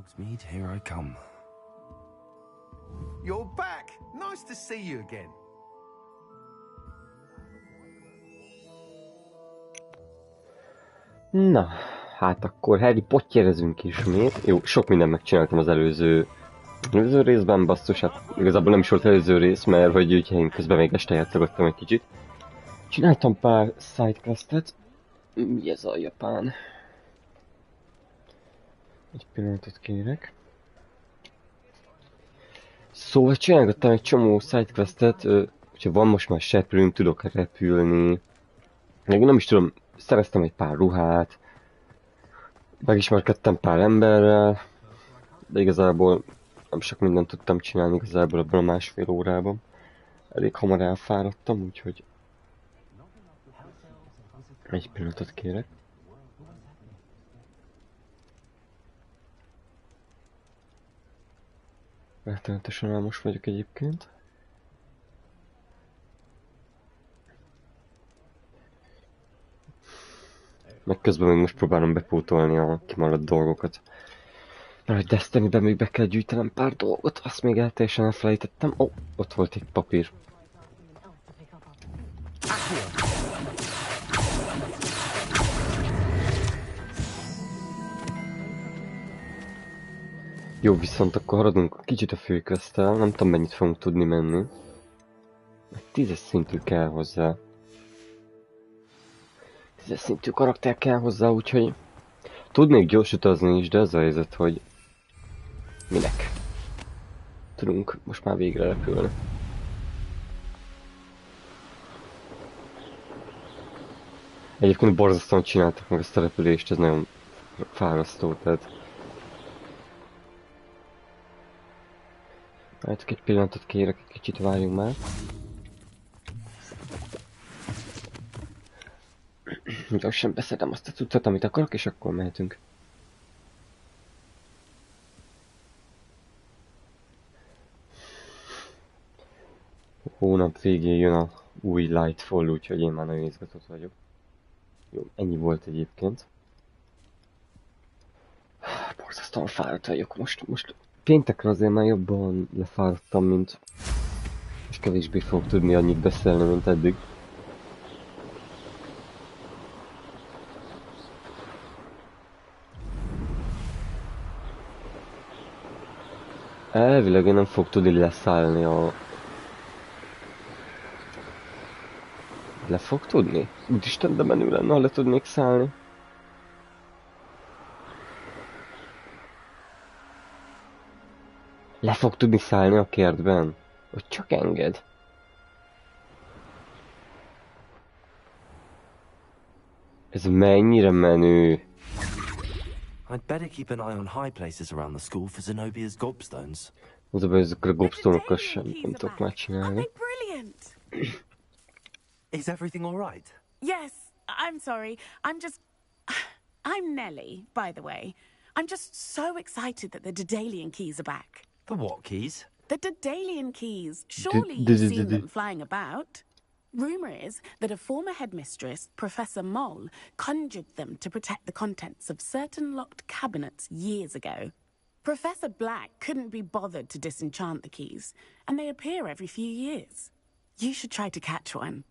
Hogsmeade, here I come. You're back! Nice to see you again. Na, hát akkor Harry Potterezünk ismét. Jó, sok mindent megcsináltam az előző részben, basszus, hát igazából nem is volt előző rész, mert hogy úgy én közben még este játszogattam egy kicsit. Csináltam pár sidequestet. Mi ez a japán? Egy pillanatot kérek. Szóval csinálgattam egy csomó sidequestet, úgyhogy van most már seprőm, tudok repülni. Még nem is tudom, szereztem egy pár ruhát, megismerkedtem pár emberrel, de igazából nem sok mindent tudtam csinálni igazából abban a másfél órában. Elég hamar elfáradtam, úgyhogy egy pillanatot kérek. Rettenetesen álmos vagyok egyébként. Meg közben még most próbálom bepótolni a kimaradt dolgokat. Mert hogy Destiny-ben még be kell gyűjtenem pár dolgot, azt még teljesen elfelejtettem. Ó, ott volt egy papír. Jó, viszont akkor haradunk kicsit a főquesttel, nem tudom mennyit fogunk tudni menni. 10-es szintű kell hozzá. 10-es szintű karakter kell hozzá, úgyhogy tudnék gyors utazni is, de az a helyzet, hogy minek? Tudunk most már végre repülni. Egyébként borzasztóan csináltak meg ezt a repülést, ez nagyon fárasztó, tehát... Hát egy pillanatot kérek, egy kicsit várjunk már. Gyorsan beszedem azt a cuccot, amit akarok, és akkor mehetünk. Hónap végén jön a új Lightfall, úgyhogy én már nagyon izgatott vagyok. Jó, ennyi volt egyébként. Borzasztóan fáradt vagyok. Most péntekre azért már jobban lefáradtam, mint... És kevésbé fogok tudni annyit beszélni, mint eddig. Elvileg én nem fog tudni leszállni a... Le fog tudni? Úristen, de menő lenne, ha le tudnék szállni. Le fog tudni szállni a kertben? Vagy csak enged? Ez mennyire menő? I'd better keep an eye on high places around the school for Zenobia's gobstones. Az a baj, ezekkel a gobstonokkal sem nem tudok már csinálni. Is everything all right? Yes, I'm sorry. I'm Nellie, by the way. I'm just so excited that the Daedalian keys are back. The what keys? The Daedalian keys. Surely you've seen them flying about. Rumour is that a former headmistress, Professor Mole, conjured them to protect the contents of certain locked cabinets years ago. Professor Black couldn't be bothered to disenchant the keys, and they appear every few years. You should try to catch one.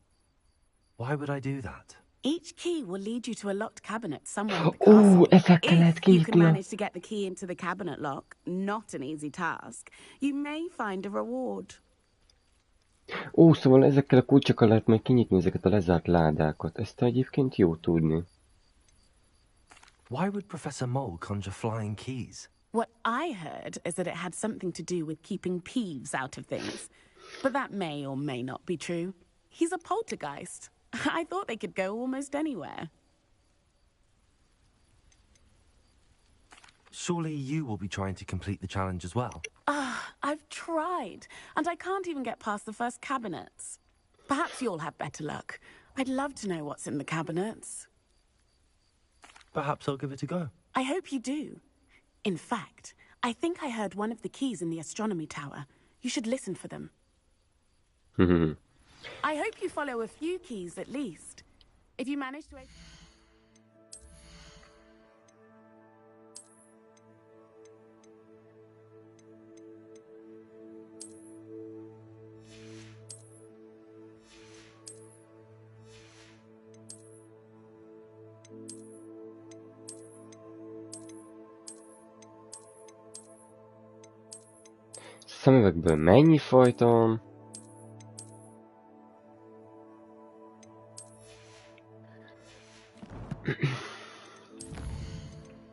Why would I do that? Each key will lead you to a locked cabinet somewhere in the castle. If you can manage to get the key into the cabinet lock, not an easy task, you may find a reward. Ó, szóval ezekkel a kulcsokkal lehet majd kinyitni ezeket a lezárt ládákat. Ezt egyébként jó tudni. Why would Professor Mole conjure flying keys? What I heard is that it had something to do with keeping Peeves out of things. But that may or may not be true. He's a poltergeist. I thought they could go almost anywhere. Surely you will be trying to complete the challenge as well. I've tried, and I can't even get past the first cabinets. Perhaps you'll have better luck. I'd love to know what's in the cabinets. Perhaps I'll give it a go. I hope you do. In fact, I think I heard one of the keys in the astronomy tower. You should listen for them. I hope you follow a few keys at least. If you manage to... szemüvegből mennyi fajta van?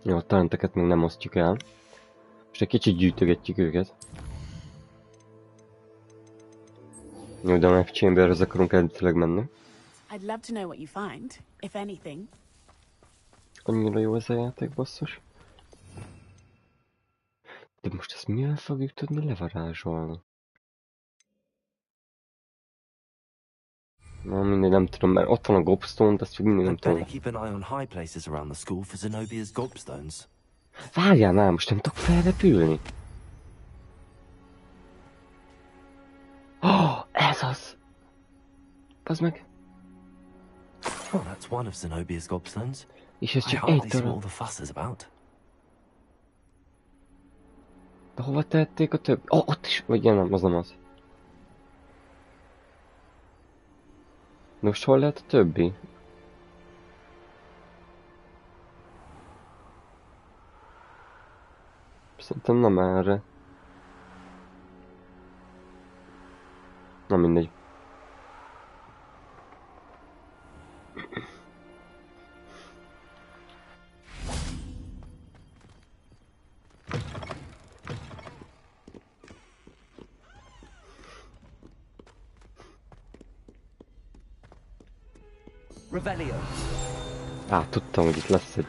Jó, a talenteket még nem osztjuk el. Most egy kicsit gyűjtögetjük őket. Jó, de a Map Chamberhez akarunk eredetileg menni. I'd love to know what you find, if anything. Annyira jó ez a játék, basszus. De most ezt mivel fogjuk tudni levarázsolni? Na mindegy, nem tudom, mert ott van a gobstone-t, ezt mindig nem tudom. Várjál már, most nem tudok felrepülni. Oh, ez az! Bazd meg! Oh, that's one of Zenobia's gobstones. És ez I csak hardly egy see what all darab. the fuss is about. De hova tették a többi? Oh, ott is, vagy nem, az nem az. De most hol lehet a többi? Szerintem nem erre. Na mindegy. Revelio. Tudtam, hogy itt lesz egy...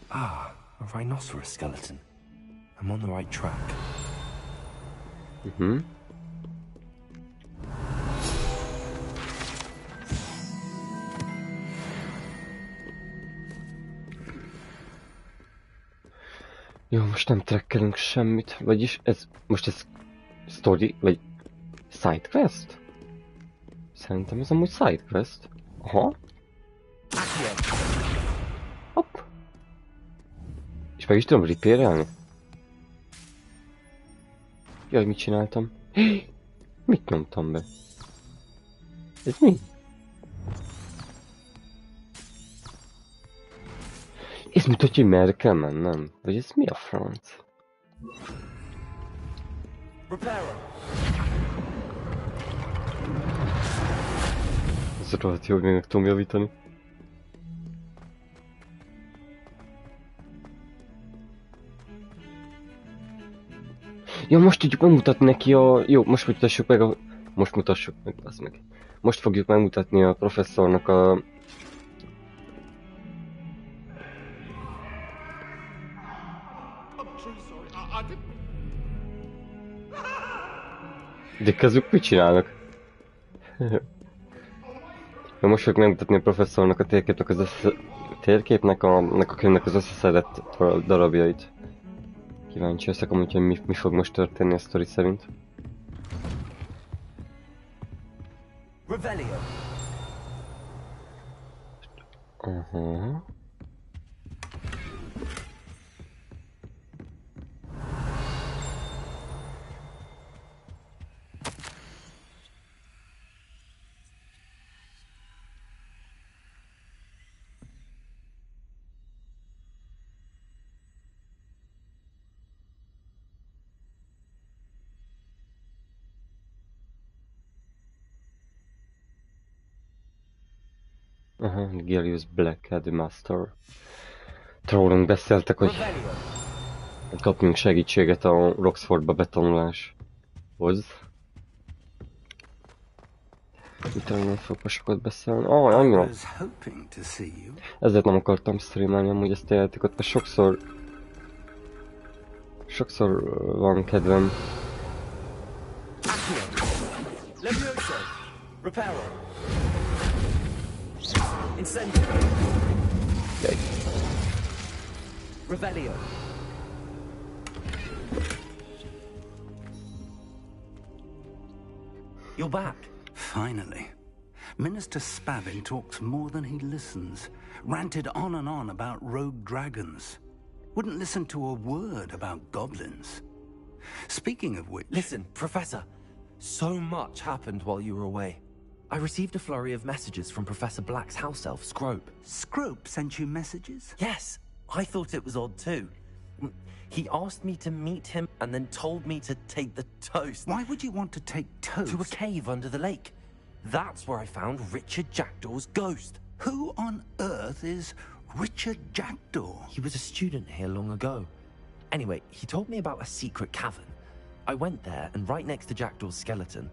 Ah, a rhinoceros skeleton. I'm on the right track. Jó, most nem trekkelünk semmit, vagyis ez... Most ez... Story, vagy... Sidequest? Szerintem ez amúgy sidequest. Aha. Hopp. És meg is tudom repairelni? Jaj, mit csináltam? Mit nyomtam be? Ez mi? Ez mutatja, hogy merre kell mennem? Vagy ez mi a franc? Ez rohadt jó, hogy még meg tudom javítani. Ja, most tudjuk megmutatni neki a... Jó, most mutassuk meg a... Most mutassuk meg, az meg. Most fogjuk megmutatni a professzornak a... De azok mit csinálnak? Ja, most fogjuk megmutatni a professzornak a térképnek az térképnek a könyvnek az összeszedett darabjait. Kíváncsi leszek amúgy, hogy mi fog most történni a sztori szerint. Aha. Aha, Gilius Black, the Master. Rólunk beszéltek, hogy kapjunk segítséget a Roxfordba betanuláshoz. Utána nem fogok sokat beszélni. Annyira. Ezért nem akartam streamelni amúgy ezt a játékot, mert sokszor van kedvem. Okay. Revelio. You're back. Finally. Minister Spavin talks more than he listens. Ranted on and on about rogue dragons. Wouldn't listen to a word about goblins. Speaking of which... Listen, Professor. So much happened while you were away. I received a flurry of messages from Professor Black's house elf, Scrope. Scrope sent you messages? Yes, I thought it was odd too. He asked me to meet him and then told me to take the toast. Why would you want to take toast? To a cave under the lake. That's where I found Richard Jackdaw's ghost. Who on earth is Richard Jackdaw? He was a student here long ago. Anyway, he told me about a secret cavern. I went there, and right next to Jackdaw's skeleton,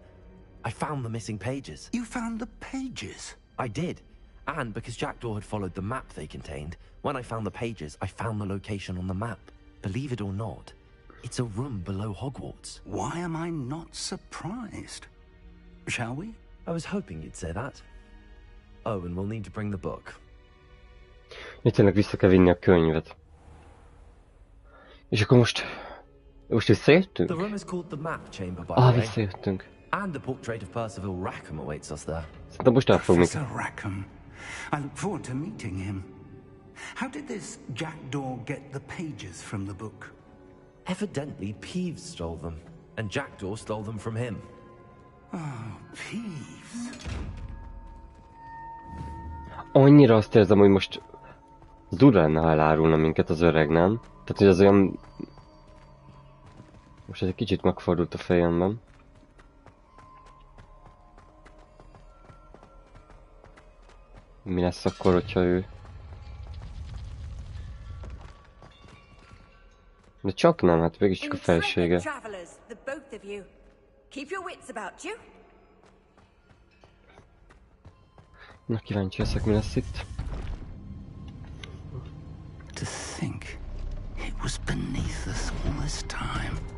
I found the missing pages. You found the pages? I did. And because Jackdaw had followed the map they contained, when I found the pages, I found the location on the map. Believe it or not, it's a room below Hogwarts. Why am I not surprised? Shall we? I was hoping you'd say that. Oh, and we'll need to bring the book. Itt tényleg vissza kell vinni a könyvet. És akkor most visszajöttünk? The room is called the Map Chamber, by the way. Visszajöttünk. And the portrait of Percival Rackham awaits us there. Szerintem most elfog még. Professor Rackham. I look forward to meeting him. How did this Jackdaw get the pages from the book? Evidently, Peeves stole them, and Jackdaw stole them from him. Oh, Peeves. Annyira azt érzem, hogy most durva lenne, ha elárulna minket az öreg, nem? Tehát, hogy az olyan... Most ez egy kicsit megfordult a fejemben. Mi lesz akkor, hogyha ő... De csak nem, hát végig csak a felsége. Na, kíváncsi leszek, mi lesz itt. To think it was beneath us all this time.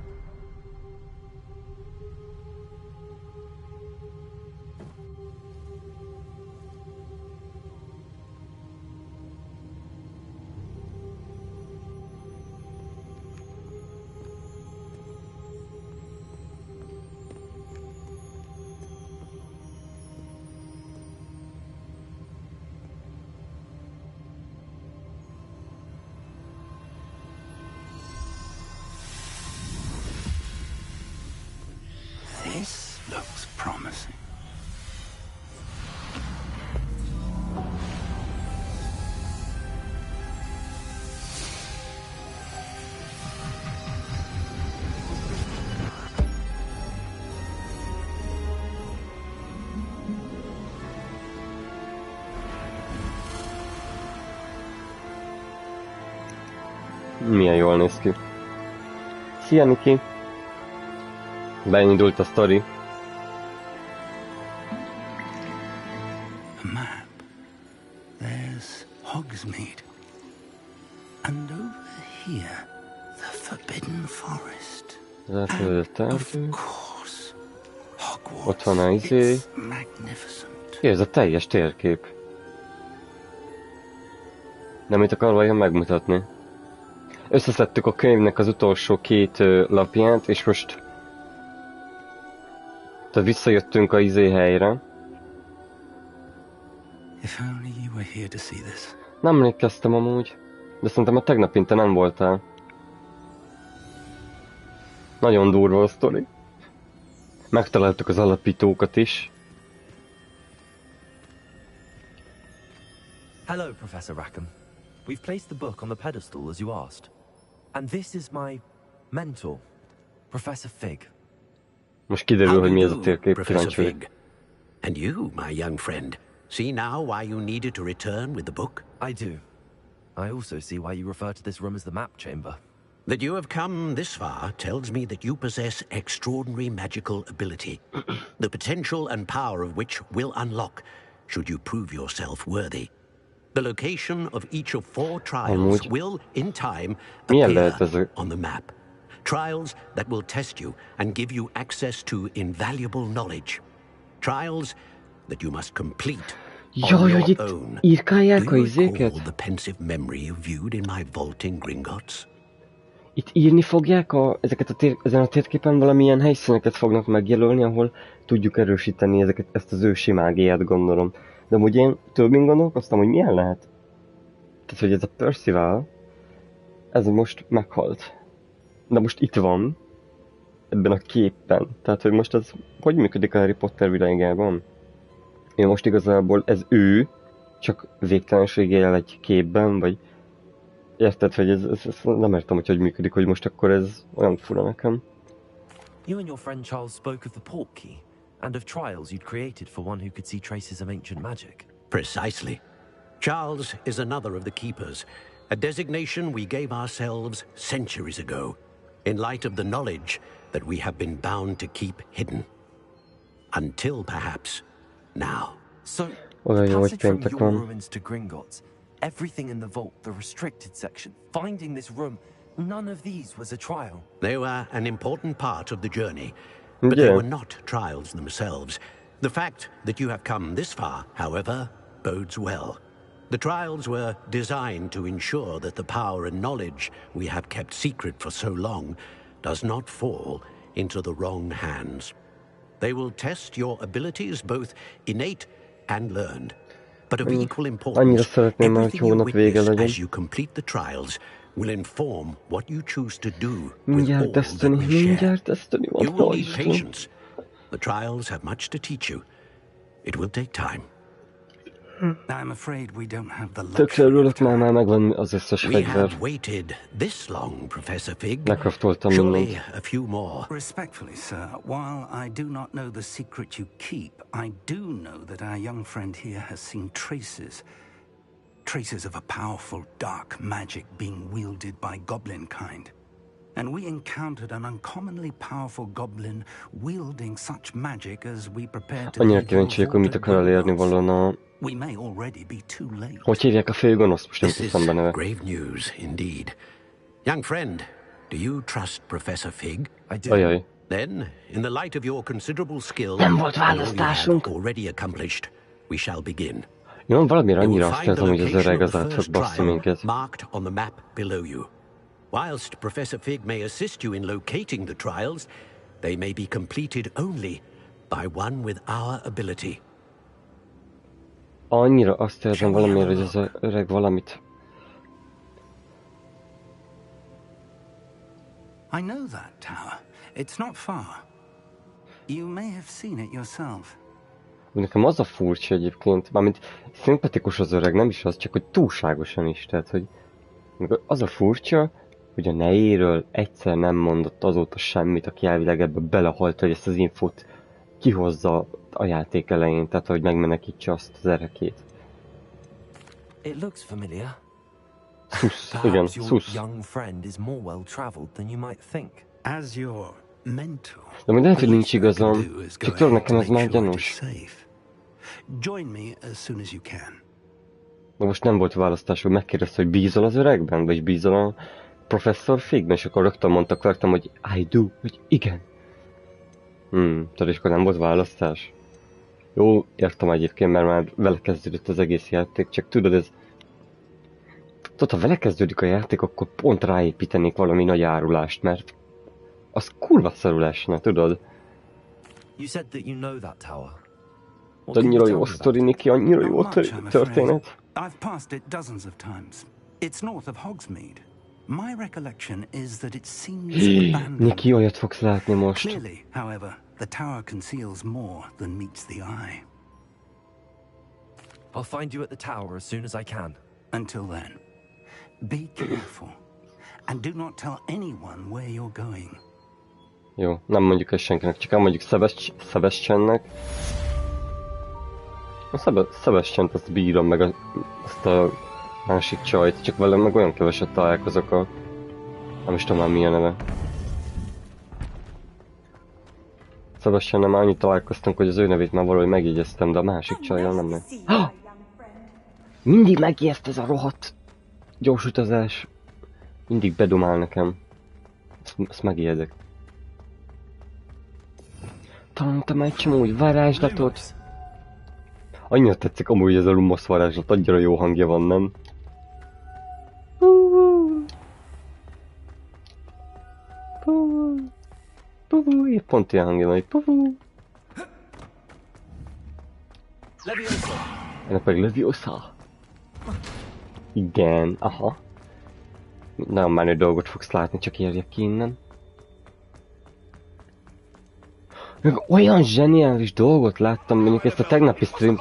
This looks promising. Milyen jól néz ki. Szia, Niki! Beindult a sztori. A map. There's Hogsmeade. And over here, the Forbidden Forest. Of course, Hogwarts. Ott van a izé. It's magnificent. Ez a teljes térkép. De mit akar vajon megmutatni? Összeszedtük a könyvnek az utolsó 2 lapját, és most... Tehát visszajöttünk a izé helyre. If only you were here to see this. Nem emlékeztem amúgy, de szerintem a tegnap te nem voltál. Nagyon durva a sztori. Megtaláltuk az alapítókat is. Hello, Professor Rackham. We've placed the book on the pedestal as you asked. And this is my mentor, Professor Fig. Most kiderül, hogy mi ez a térkép, kíváncsi vagyok. And you, my young friend, see now why you needed to return with the book? I do. I also see why you refer to this room as the map chamber. That you have come this far tells me that you possess extraordinary magical ability, the potential and power of which will unlock, should you prove yourself worthy. The location of each of 4 trials will, in time, appear on the map. Trials that will test you and give you access to invaluable knowledge. Trials that you must complete on your own. Do you recall the pensive memory you viewed in my vaulting Gringotts? Itt írni fogják ezen a térképen valamilyen helyszíneket fognak megjelölni, ahol tudjuk erősíteni ezt az ősi mágiát, gondolom. De amúgy én többén gondolkoztam, hogy milyen lehet. Tehát, hogy ez a Percival, ez most meghalt. De most itt van, ebben a képen. Tehát, hogy most ez hogy működik a Harry Potter világában? Én most igazából ez ő, csak végtelenség él egy képben, vagy... Érted, hogy ez nem értem, hogy működik, hogy most akkor ez olyan fura nekem. You and your friend Charles spoke of the port key, and of trials you'd created for one who could see traces of ancient magic. Precisely. Charles is another of the keepers, a designation we gave ourselves centuries ago, in light of the knowledge that we have been bound to keep hidden. Until, perhaps, now. So, Olyan the jó, hogy passage from péntek your van. ruins to Gringotts, everything in the vault, the restricted section, finding this room, none of these was a trial. They were an important part of the journey, but they were not trials themselves. The fact that you have come this far, however, bodes well. The trials were designed to ensure that the power and knowledge we have kept secret for so long does not fall into the wrong hands. They will test your abilities, both innate and learned. But of equal importance, everything you witness as you complete the trials will inform what you choose to do with all that we share. You will need patience. The trials have much to teach you. It will take time. I'm afraid we don't have the Tökre örülök, már megvan az összes We fegyver. have waited this long, Professor Fig. Lekraftoltam Surely mindent. a few more. Respectfully, sir, while I do not know the secret you keep, I do know that our young friend here has seen traces of a powerful dark magic being wielded by goblin kind. And we encountered an uncommonly powerful goblin wielding such magic as we prepared to Annyira kíváncsi vagyok, hogy mit akar elérni volna. We may already be too late. Hogy hívják a főgonoszt? Most nem This is teszem be neve. grave news indeed. Young friend, do you trust Professor Fig? I do. Ajaj. Then, in the light of your considerable skill Nem volt and all you have választásunk. already accomplished, we shall begin. Jó, valamire You will annyira azt find the érzem, hogy az location öreg of az the át fog first basszni trial minket. marked on the map below you. Whilst Professor Fig may assist you in locating the trials, they may be completed only by one with our ability. Annyira azt érzem valamiért, hogy az öreg valamit... I know that tower. It's not far. You may have seen it yourself. Nekem az a furcsa egyébként, mármint szimpatikus az öreg, nem is az, csak hogy túlságosan is, tehát hogy... Az a furcsa, hogy a nejéről egyszer nem mondott azóta semmit, aki elvileg ebbe belehalt, hogy ezt az infót kihozza a játék elején, tehát hogy megmenekítse azt az erekét. It looks familiar. Szusz, igen, Perhaps your szusz. young friend is more well-traveled than you might think. As your mentor, De még lehet, hogy nincs the least I can igazam, do is go csak tudod, ahead nekem to ez make már sure it is gyanús. safe. Join me as soon as you can. De most nem volt választás, hogy megkérdezte, hogy bízol az öregben, vagy bízol a Professor Figben, és akkor rögtön mondtak vártam, hogy I do, hogy igen. Tudod, és akkor nem volt választás. Jó, értem egyébként, mert már vele kezdődött az egész játék, csak tudod, ez... Tudod, ha vele kezdődik a játék, akkor pont ráépítenék valami nagy árulást, mert az kurva szarul esne, tudod? You said that you know that tower. De annyira jó sztori, Niki, annyira jó Not much, I'm afraid. történet. I've passed it dozens of times. It's north of Hogsmeade. My recollection is that it seems abandoned. Niki, olyat fogsz látni most. Clearly, however, the tower conceals more than meets the eye. I'll find you at the tower as soon as I can. Until then, be careful. And do not tell anyone where you're going. Jó, nem mondjuk ezt senkinek, csak elmondjuk Sebastiannek. A Sebastiant azt bírom, meg azt a másik csajt, csak velem meg olyan keveset találkozok a... Nem is tudom már mi a neve. Sebastiannal már annyit találkoztunk, hogy az ő nevét már valahogy megjegyeztem, de a másik csajjal nem meg. Mindig megijeszt ez a rohadt gyors utazás. Mindig bedumál nekem. Ezt megijedek. Tanultam egy csomó úgy varázslatot. Annyira tetszik amúgy ez a Lumos varázslat, annyira jó hangja van, nem? Épp pont ilyen hangja van, hogy ennek pedig Leviosa. Igen, aha. Nagyon menő dolgot fogsz látni, csak érjek ki innen. Meg olyan zseniális dolgot láttam, mondjuk ezt a tegnapi stream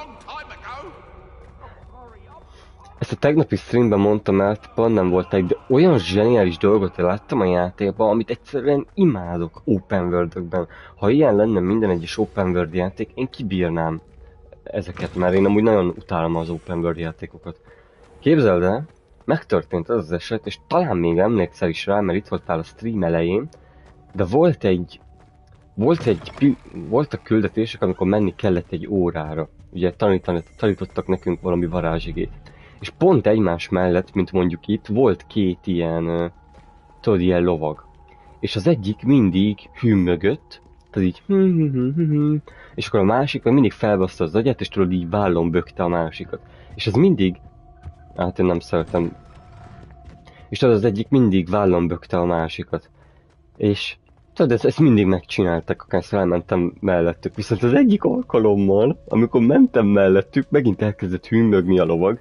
Ezt a tegnapi streamben mondtam el, pont nem volt egy, de olyan zseniális dolgot láttam a játékban, amit egyszerűen imádok open world-ökben. Ha ilyen lenne minden egyes open world játék, én kibírnám ezeket, mert én amúgy nagyon utálom az open world játékokat. Képzeld el, megtörtént az az eset, és talán még emlékszel is rá, mert itt voltál a stream elején, de voltak küldetések, amikor menni kellett egy órára. Ugye tanítottak nekünk valami varázsigét. És pont egymás mellett, mint mondjuk itt, volt két ilyen, tudod, ilyen lovag. És az egyik mindig hümmögött, tehát így és akkor a másik meg mindig felbaszta az agyát, és tudod, így vállon bökte a másikat. És ez mindig, hát én nem szeretem, és tudod, az egyik mindig vállon bökte a másikat. És tudod, ezt mindig megcsináltak, akárszor elmentem mellettük. Viszont az egyik alkalommal, amikor mentem mellettük, megint elkezdett hümmögni a lovag,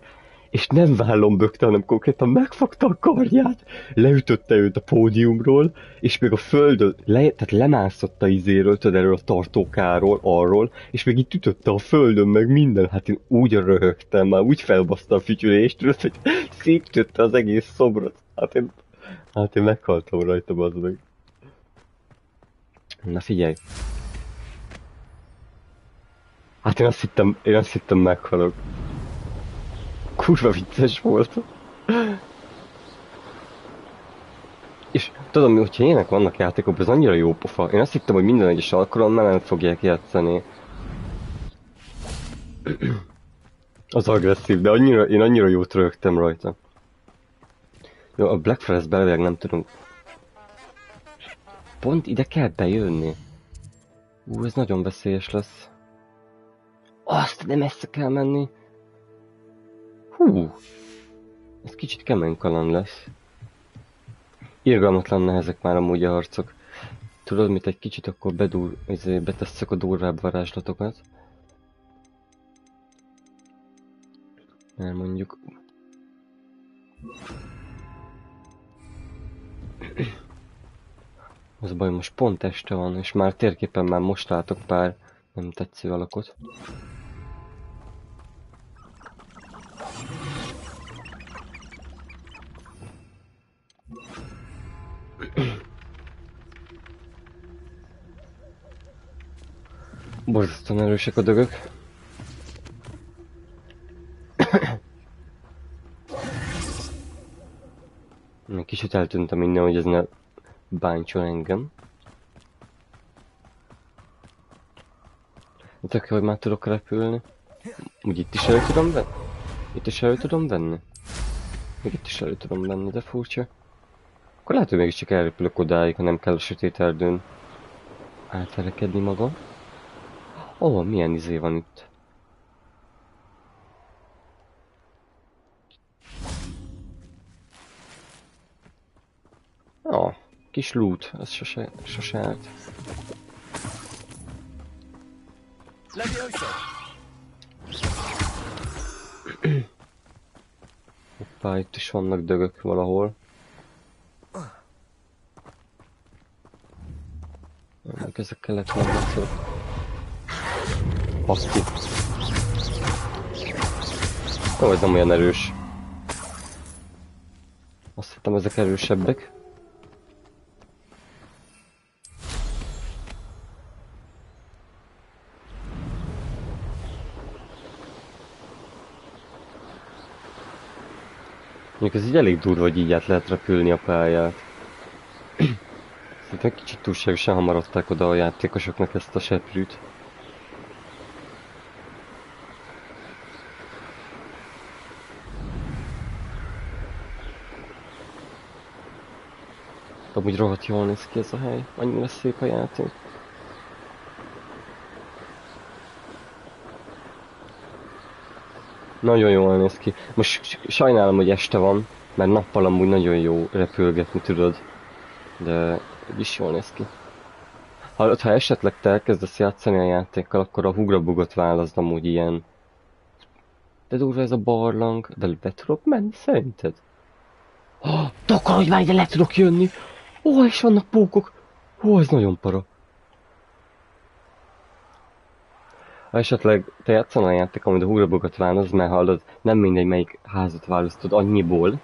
és nem vállon bökte, hanem konkrétan megfogta a karját, leütötte őt a pódiumról, és még a földön, tehát lemászott a izéről, tudod, erről a tartókáról, arról, és még itt ütötte a földön, meg minden. Hát én úgy röhögtem, már úgy felbaszta a fütyülést, tudod, hogy szétütötte az egész szobrot. Hát én meghaltam rajta, bazd meg. Na figyelj. Hát én azt hittem meghalok. Kurva vicces volt. És tudom, hogyha ilyenek vannak játékok, ez annyira jó pofa. Én azt hittem, hogy minden egyes alkalommal nem fogják játszani. Az agresszív, de én annyira jót rögtem rajta. Jó, a Black Forest-be elvileg nem tudunk. Pont ide kell bejönni. Ez nagyon veszélyes lesz. Azt, de messze kell menni. Ez kicsit kemény kaland lesz. Irgalmatlan nehezek már amúgy a harcok. Tudod mit, egy kicsit akkor betesszek a durvább varázslatokat. Mert mondjuk... Az a baj, most pont este van, és már térképen már most látok pár nem tetsző alakot. Borzasztóan erősek a dögök. Kicsit eltűntem innen, hogy ez ne bántson engem. Tök jó, hogy már tudok repülni. Úgy itt is elő tudom venni? Itt is elő tudom venni? Még itt is elő tudom venni, de furcsa. Akkor lehet, hogy mégiscsak elrepülök odáig, ha nem kell a sötét erdőn átverekedni magam. Milyen izé van itt? Kis loot, az sose állt. Hoppá, itt is vannak dögök valahol. Ezek kellett volna szó. Baszki. Jó, ez nem olyan erős. Azt hittem, ezek erősebbek. Mondjuk ez így elég durva, hogy így át lehet repülni a pályát. Szerintem kicsit túlságosan hamar adták oda a játékosoknak ezt a seprűt. Amúgy rohadt jól néz ki ez a hely, annyira szép a játék. Nagyon jól néz ki. Most sajnálom, hogy este van, mert nappal amúgy nagyon jó repülgetni, tudod. De is jól néz ki. Ha esetleg te elkezdesz játszani a játékkal, akkor a hugrabugot válaszd amúgy ilyen. De durva ez a barlang, de le tudok menni szerinted? Takar, hogy már ide le tudok jönni! És vannak pókok! Ez nagyon para. Ha esetleg te játszanál a játék, amit a húrabogat válasz, mert hallod, nem mindegy melyik házat választod annyiból,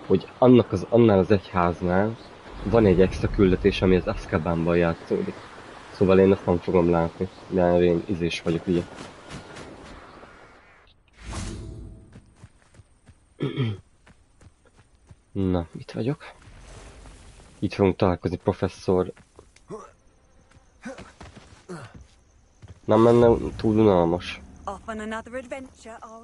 hogy annál az egy háznál van egy extra küldetés, ami az Azkabanban játszódik. Szóval én azt nem fogom látni, de én izés vagyok, ugye. Na, itt vagyok. Itt fogunk találkozni professzor. Nem menne túl unalmas.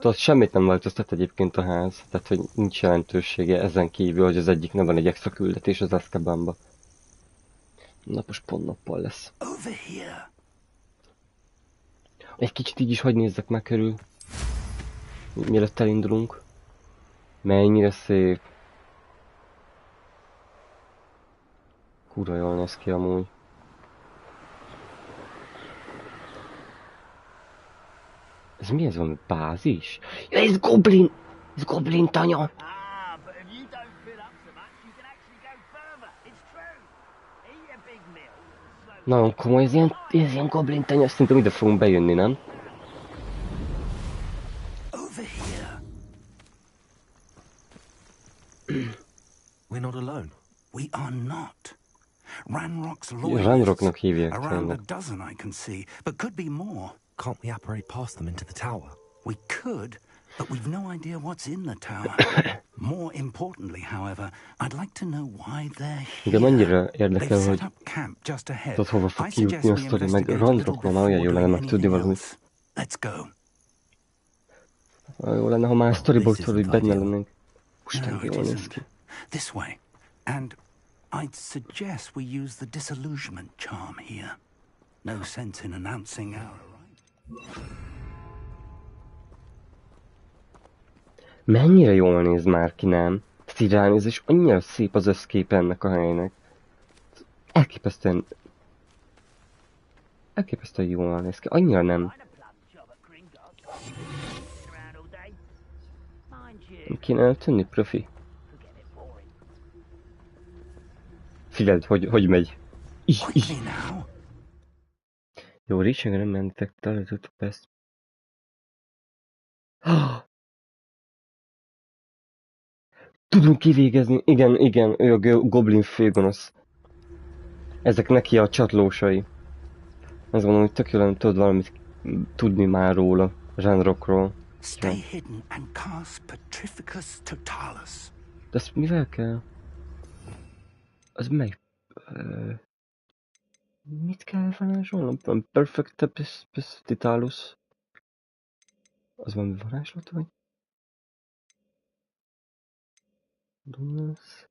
Tudod, semmit nem változtat egyébként a ház, tehát hogy nincs jelentősége ezen kívül, hogy az egyik nem van egy extra küldetés az Azkabanba. Napos pont nappal lesz. Egy kicsit így is hogy nézzek meg körül, mielőtt elindulunk. Mennyire szép. Kurva jól néz ki amúgy. Ez mi ez, valami bázis? Ja, ez goblin! Ez goblin tanya! Nagyon komoly, ez ilyen goblin tanya, szerintem ide fogunk bejönni, nem? We're not alone. We are not. Ranrock's lawyers. Ranrocknak hívják Around tényleg. a dozen I can see, but could be more. Can't we apparate past them into the tower? We could, but we've no idea what's in the tower. More importantly, however, I'd like to know why they're here. Igen, annyira érdekel, They've hogy set up camp just ahead. tudod, hova fog I kijutni suggest a we sztori, meg investigate a little Ranrockról már olyan jó before lenne doing megtudni anything valamit. else. Let's go. Jó lenne, ha már a storyboardtól, hogy benne lennénk. Isten, No, it jól néz isn't. ki. This way. And I'd suggest we use the disillusionment charm here. No sense in announcing our arrival. Mennyire jól néz már ki, nem? Ezt így ránéz, és annyira szép az összkép ennek a helynek. Elképesztően jól néz ki, annyira nem. Nem kéne eltűnni, profi? Figyeld, hogy megy. Quickly now. Jó, Richard nem mentek, találtuk ezt. Tudunk kivégezni, igen, ő a goblin főgonosz. Ezek neki a csatlósai. Azt gondolom, hogy tök jól lenne tudod valamit tudni már róla, Ranrockról. Stay hidden and cast Petrificus Totalus. De ezt mivel kell? Az meg... mit kell varázsolnom? Perfectus Totalus. Az valami varázslat vagy? Donuts.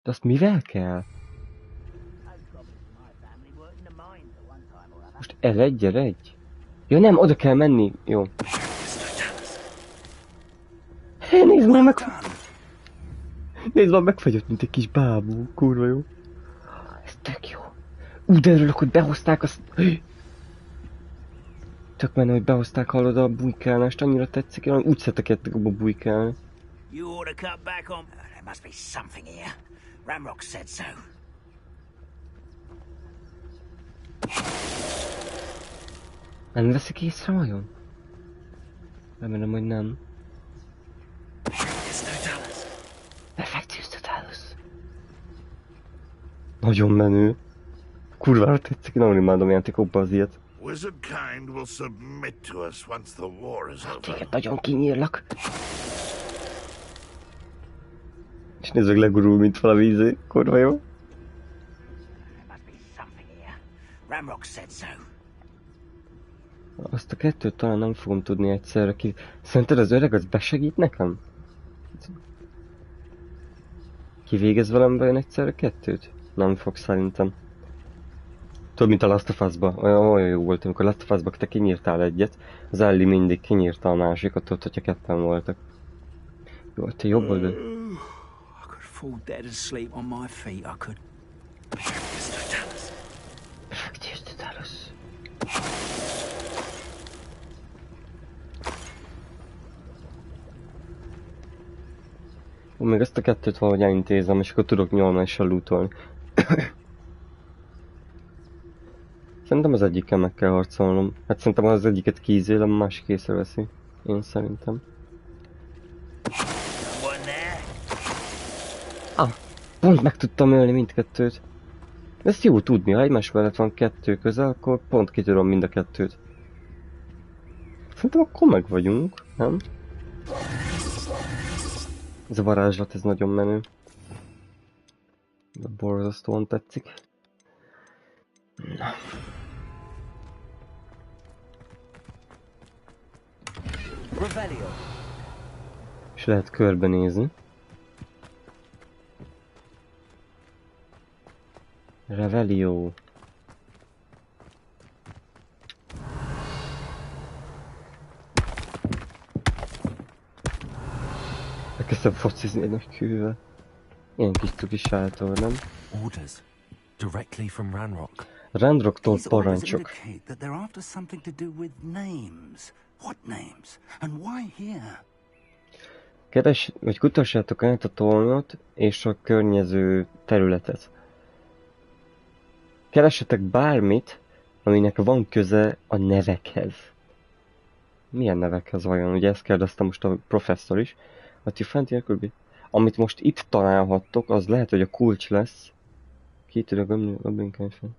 De azt mivel kell? Most eredj. Ja nem, oda kell menni. Jó. Hé, nézd már meg... Nézd már megfagyott, mint egy kis bábú. Kurva jó. Ez tök jó. De örülök, hogy behozták azt... Tök menő, hogy behozták, hallod, a bujkálást, annyira tetszik, én úgy szetekedtek abba bujkálni. You ought to cut back on... There must be something here. Ranrock said so. Nem veszik észre vajon? Remélem, hogy nem. Perfectus Totalus. Nagyon menő. Kurvára tetszik, én nagyon imádom játékokban az ilyet. Wizard kind will submit to us once the war is over. Téged nagyon kinyírlak. És nézd meg, legurul, mint valami ízé. Kurva jó. There must be something here. Ranrock said so. Azt a kettőt talán nem fogom tudni egyszerre ki... Szerinted az öreg az besegít nekem? Kivégez velem bejön egyszerre kettőt? Nem fog szerintem. Tudod, mint a Last of Us-ba. Olyan jó volt, amikor Last of Us-ba te kinyírtál egyet, az Ellie mindig kinyírta a másikat, tudod, hogyha ketten voltak. Jó, te jobb oldal. I could fall dead asleep on my feet, I could. Perfectus Totalus. Még ezt a kettőt valahogy elintézem, és akkor tudok nyolmással lootolni. Szerintem az egyikkel meg kell harcolnom. Hát szerintem az egyiket kízélem, a másik észreveszi. Én szerintem. Pont meg tudtam ölni mindkettőt. Ezt jó tudni, ha egymás mellett van kettő közel, akkor pont ki tudom mind a kettőt. Szerintem akkor meg vagyunk, nem? Ez a varázslat, ez nagyon menő. De borzasztóan tetszik. Na. És lehet körbenézni. Revelio. Elkezdtem focizni egy nagy kővel. Ilyen kis cuki sátor, nem? Orders. Directly from Ranrock. Ranrocktól parancsok. Indicate that they're after something to do with names. What names? And why here? Vagy kutassátok át a tornyot és a környező területet. Keressetek bármit, aminek van köze a nevekhez. Milyen nevekhez vajon? Ugye ezt kérdezte most a professzor is. What you find here could be. Amit most itt találhattok, az lehet, hogy a kulcs lesz. Ki tudja Goblin könyvben.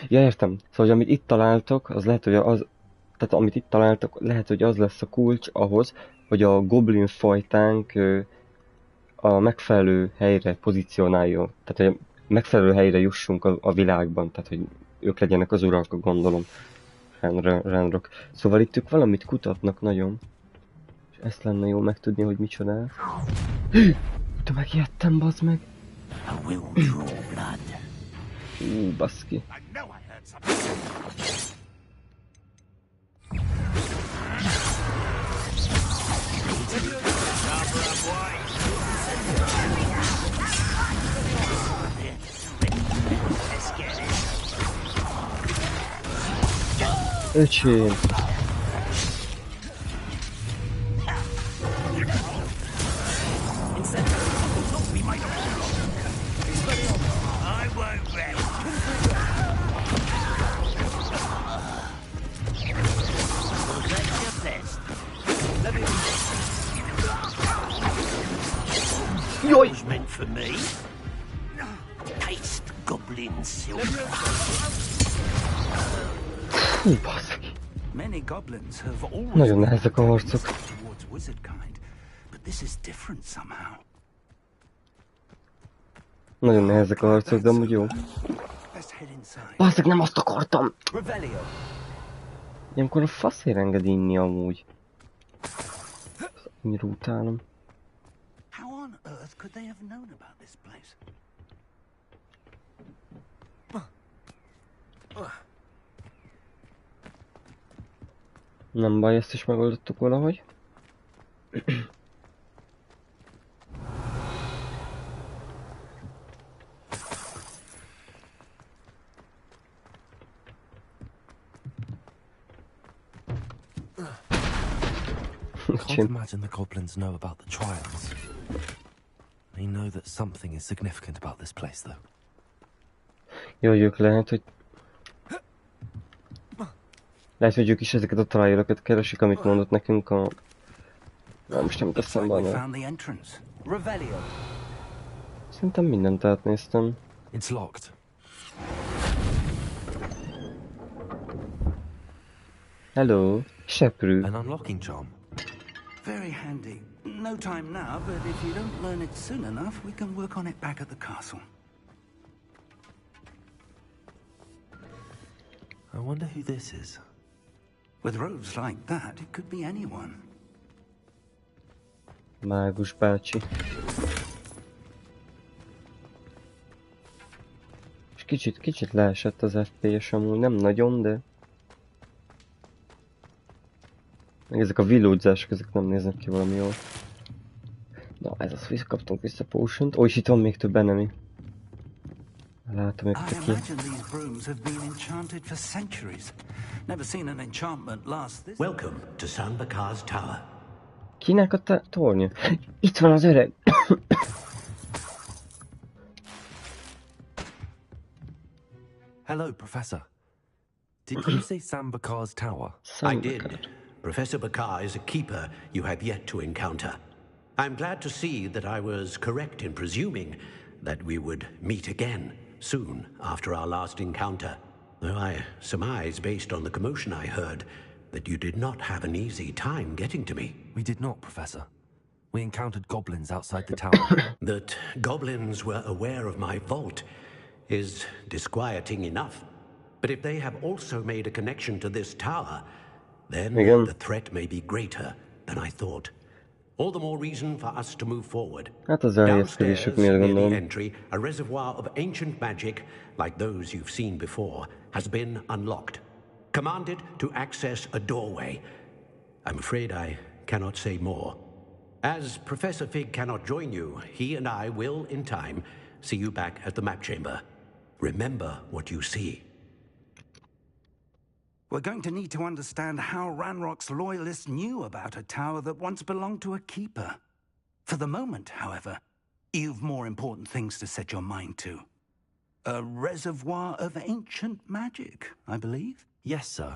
Ja, értem. Szóval, hogy amit itt találtok, az lehet, hogy az... Tehát amit itt találtok, lehet, hogy az lesz a kulcs ahhoz, hogy a goblin fajtánk a megfelelő helyre pozícionáljon. Tehát, hogy megfelelő helyre jussunk a világban. Tehát, hogy ők legyenek az urak, gondolom. Ranrock. Szóval itt ők valamit kutatnak nagyon. És ezt lenne jó megtudni, hogy micsoda. Te megijedtem, bazd meg. Baszki. Öcsém. Jaj! Was meant for me. Taste goblin silver. Many goblins have always nagyon nehezek a harcok. towards wizard kind, but this is different somehow. Nagyon nehezek a harcok, de amúgy jó. Basszak, nem azt akartam! Ilyenkor a faszért enged inni amúgy. Annyira utálom. How on earth could they have known about this place? Nem baj, ezt is megoldottuk valahogy. I can't imagine the goblins know about the trials. They know that something is significant about this place, though. Jó, ők lehet, hogy... Lehet, hogy ők is ezeket a trialokat keresik, amit mondott nekünk a... Na, most nem teszem benne. Szerintem mindent átnéztem. It's locked. Hello, seprű. An unlocking charm. Very handy. No time now, but if you don't learn it soon enough, we can work on it back at the castle. I wonder who this is. With robes like that, it could be anyone. Mágus bácsi. És kicsit leesett az FPS amúgy, nem nagyon, de... Meg ezek a villódzások, ezek nem néznek ki valami jól. Na, ez az, kaptunk vissza potion-t. Ó, és itt van még több enemy. Látom őket ki. Welcome to Sanbakar's Tower. Kinek a tornya? Itt van az öreg! Hello, Professor. Did you say Sam Bakar's tower? I did. Professor Bakar is a keeper you have yet to encounter. I'm glad to see that I was correct in presuming that we would meet again soon after our last encounter. Though I surmise, based on the commotion I heard, that you did not have an easy time getting to me. We did not, Professor. We encountered goblins outside the tower. That goblins were aware of my vault is disquieting enough. But if they have also made a connection to this tower, then the threat may be greater than I thought. All the more reason for us to move forward. Downstairs, near the entry, a reservoir of ancient magic, like those you've seen before, has been unlocked. Commanded to access a doorway. I'm afraid I cannot say more. As Professor Fig cannot join you, he and I will, in time, see you back at the map chamber. Remember what you see. We're going to need to understand how Ranrock's loyalists knew about a tower that once belonged to a keeper. For the moment, however, you've more important things to set your mind to. A reservoir of ancient magic, I believe? Yes, sir.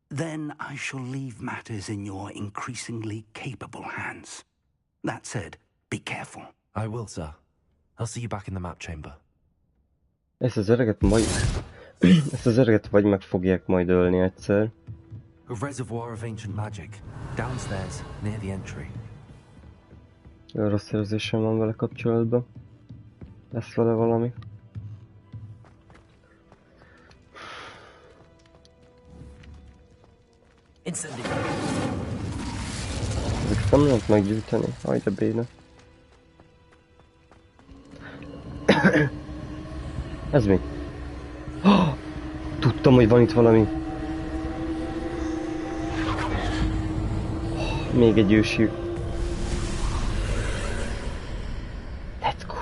Then I shall leave matters in your increasingly capable hands. That said, be careful. I will, sir. I'll see you back in the map chamber. Ezt az öreget vagy meg fogják majd ölni egyszer. A reservoir of ancient magic. Downstairs, near the entry. Rossz érzésem van vele kapcsolatban. Lesz vele valami. Ezeket nem lehet meggyűjteni. Haj de béna. Ez mi? Oh, tudtam, hogy van itt valami. Oh, még egy ősi. Let's go.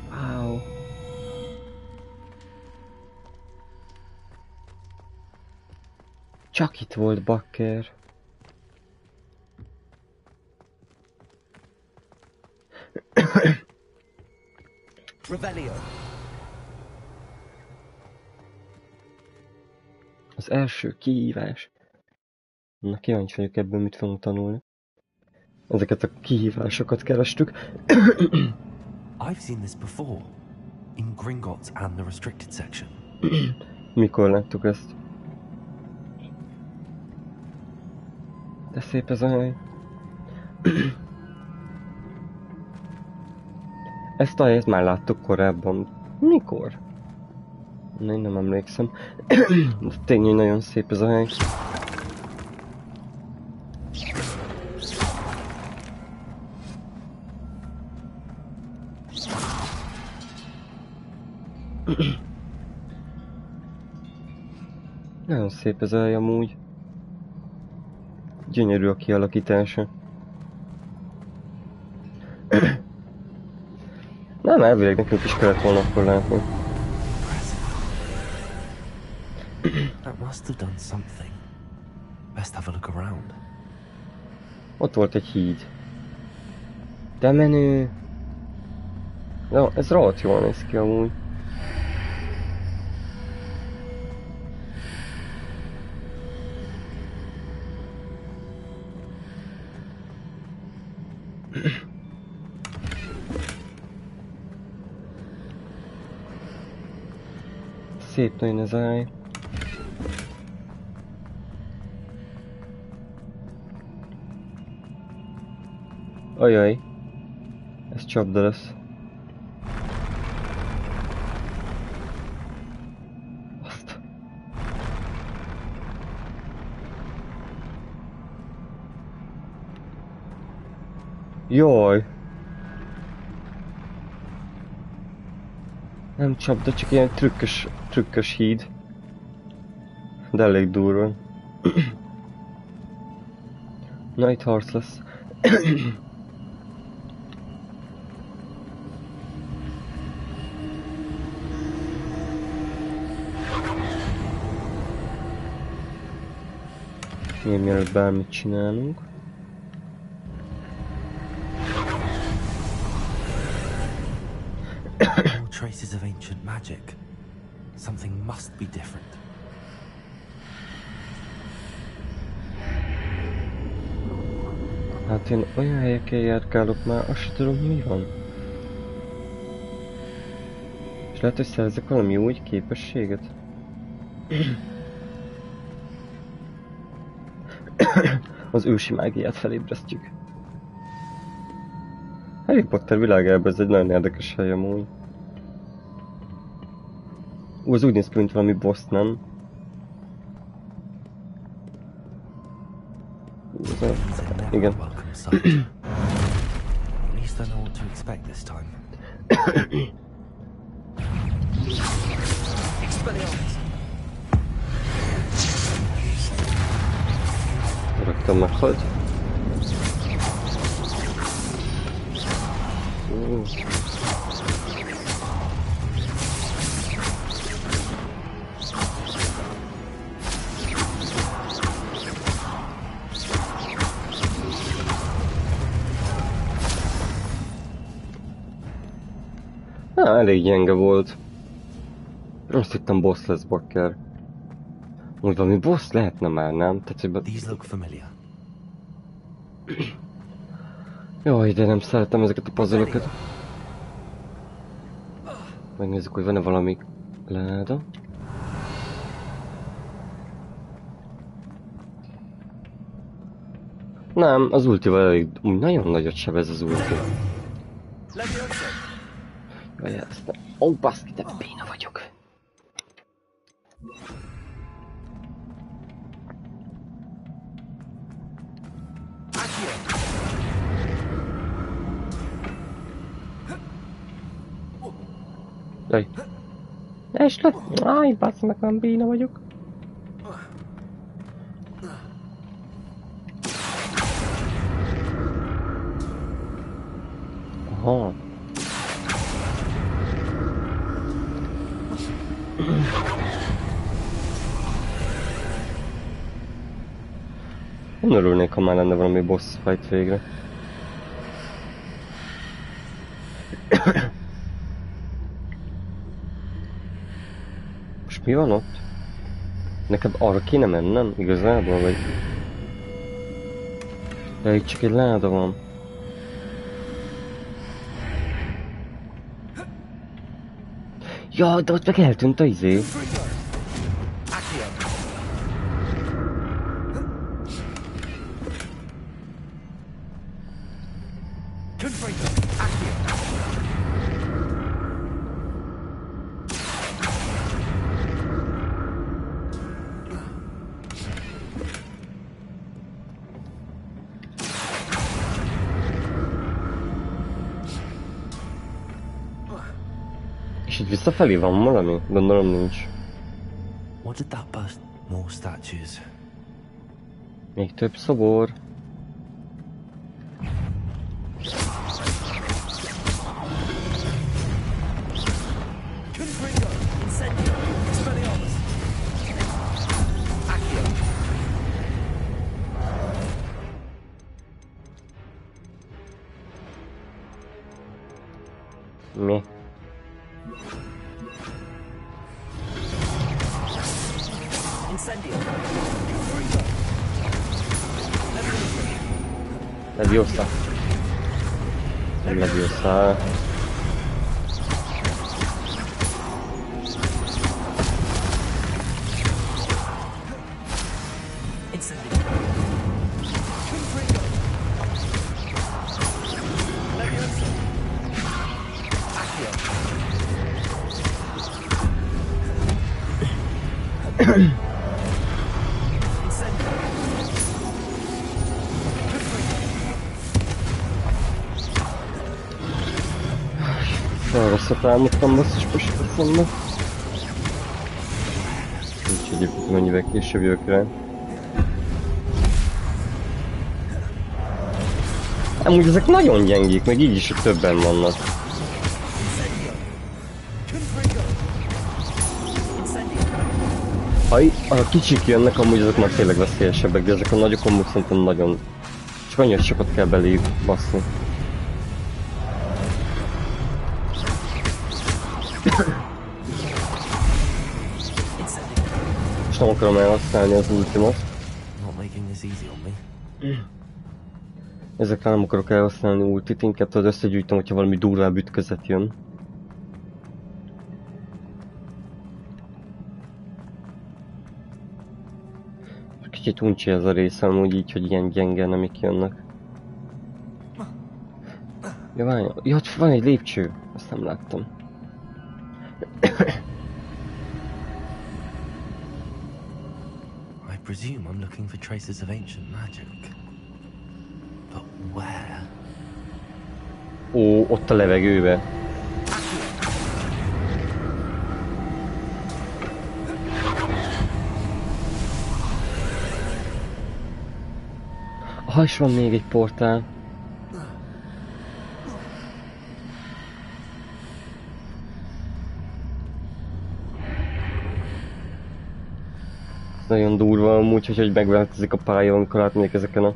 Wow. Csak itt volt bakker. Az első kihívás. Na, kíváncsi vagyok ebből, mit fogunk tanulni. Ezeket a kihívásokat kerestük. I've seen this before. In Gringotts and the restricted section. Mikor láttuk ezt? De szép ez a hely. Ezt a helyet már láttuk korábban. Mikor? Én nem emlékszem. De tényleg nagyon szép ez a hely. Nagyon szép ez a hely amúgy. Gyönyörű a kialakítása. Nem, elvileg nekünk is kellett volna akkor látni. That must have done something. Best have a look around. Ott volt egy híd. De menő! Ja, ez rohadt jól néz ki amúgy. Szép nagyon ez a hely. Ajaj. Ez csapda lesz. Azt. Jaj. Nem csapda, csak ilyen trükkös híd. De elég durva. Na, itt harc lesz. Mielőtt bármit csinálunk. More traces of ancient magic. Something must be different. Hát én olyan helyeken járkálok már, azt sem tudom, mi van. És lehet, hogy szerzek valami új képességet. Az ősi mágiát felébresztjük. Harry Potter világában ez egy nagyon érdekes hely amúgy. Az úgy néz ki, mint valami boss, nem? Igen. Rögtön meghalt. Elég gyenge volt. Azt hittem boss lesz, bakker. Úgy valami boss lehetne már, nem? These look familiar. Jaj, de nem szeretem ezeket a puzzle-okat. Megnézzük, hogy van-e valami láda. Nem, az ultival elég... Nagyon nagyot sebez az ulti. Jaj, ezt nem... Ó, baszki, de béna vagyok. Jaj. És le... Áj, basz meg, nem béna vagyok. Aha. Nem örülnék, ha már lenne valami boss fight végre. Most mi van ott? Nekem arra kéne mennem igazából, vagy... De itt csak egy láda van. Ja, de ott meg eltűnt a izé. És itt visszafelé van valami? Gondolom nincs. What did that burst? More statues. Még több szobor. Mi? Leviosa. Nem Leviosa. Rosszat álmodtam, basszus, most mondom. Nincs egyébként mennyivel később jövök rá. Amúgy ezek nagyon gyengék, meg így is, hogy többen vannak. Ha a kicsik jönnek, amúgy azok már tényleg veszélyesebbek, de ezek a nagyok amúgy szerintem nagyon... Csak annyira sokat kell beléjük baszni. És nem akarom elhasználni az ultimot. Ezekre nem akarok elhasználni ultit, inkább az összegyűjtöm, hogyha valami durvább ütközet jön. Kicsit uncsi ez a rész amúgy így, hogy ilyen gyenge nemik jönnek. Ja, várjál. Ja, van egy lépcső. Azt nem láttam. I presume I'm looking for traces of ancient magic. But where? Ó, ott a levegőbe. Ha is van még egy portál. Ez nagyon durva amúgy, hogy megváltozik a pálya, amikor átmegyek ezeken a...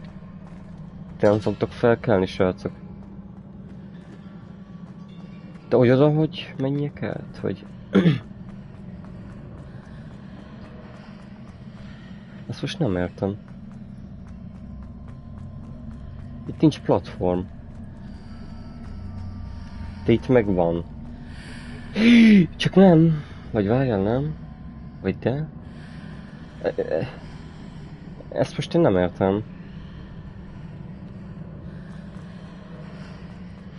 Te nem szoktak felkelni, srácok? De olyan, hogy menjek át, hogy... Ezt most nem értem. Itt nincs platform. De itt meg van. Csak nem. Vagy várjál, nem? Vagy de? Ezt most én nem értem.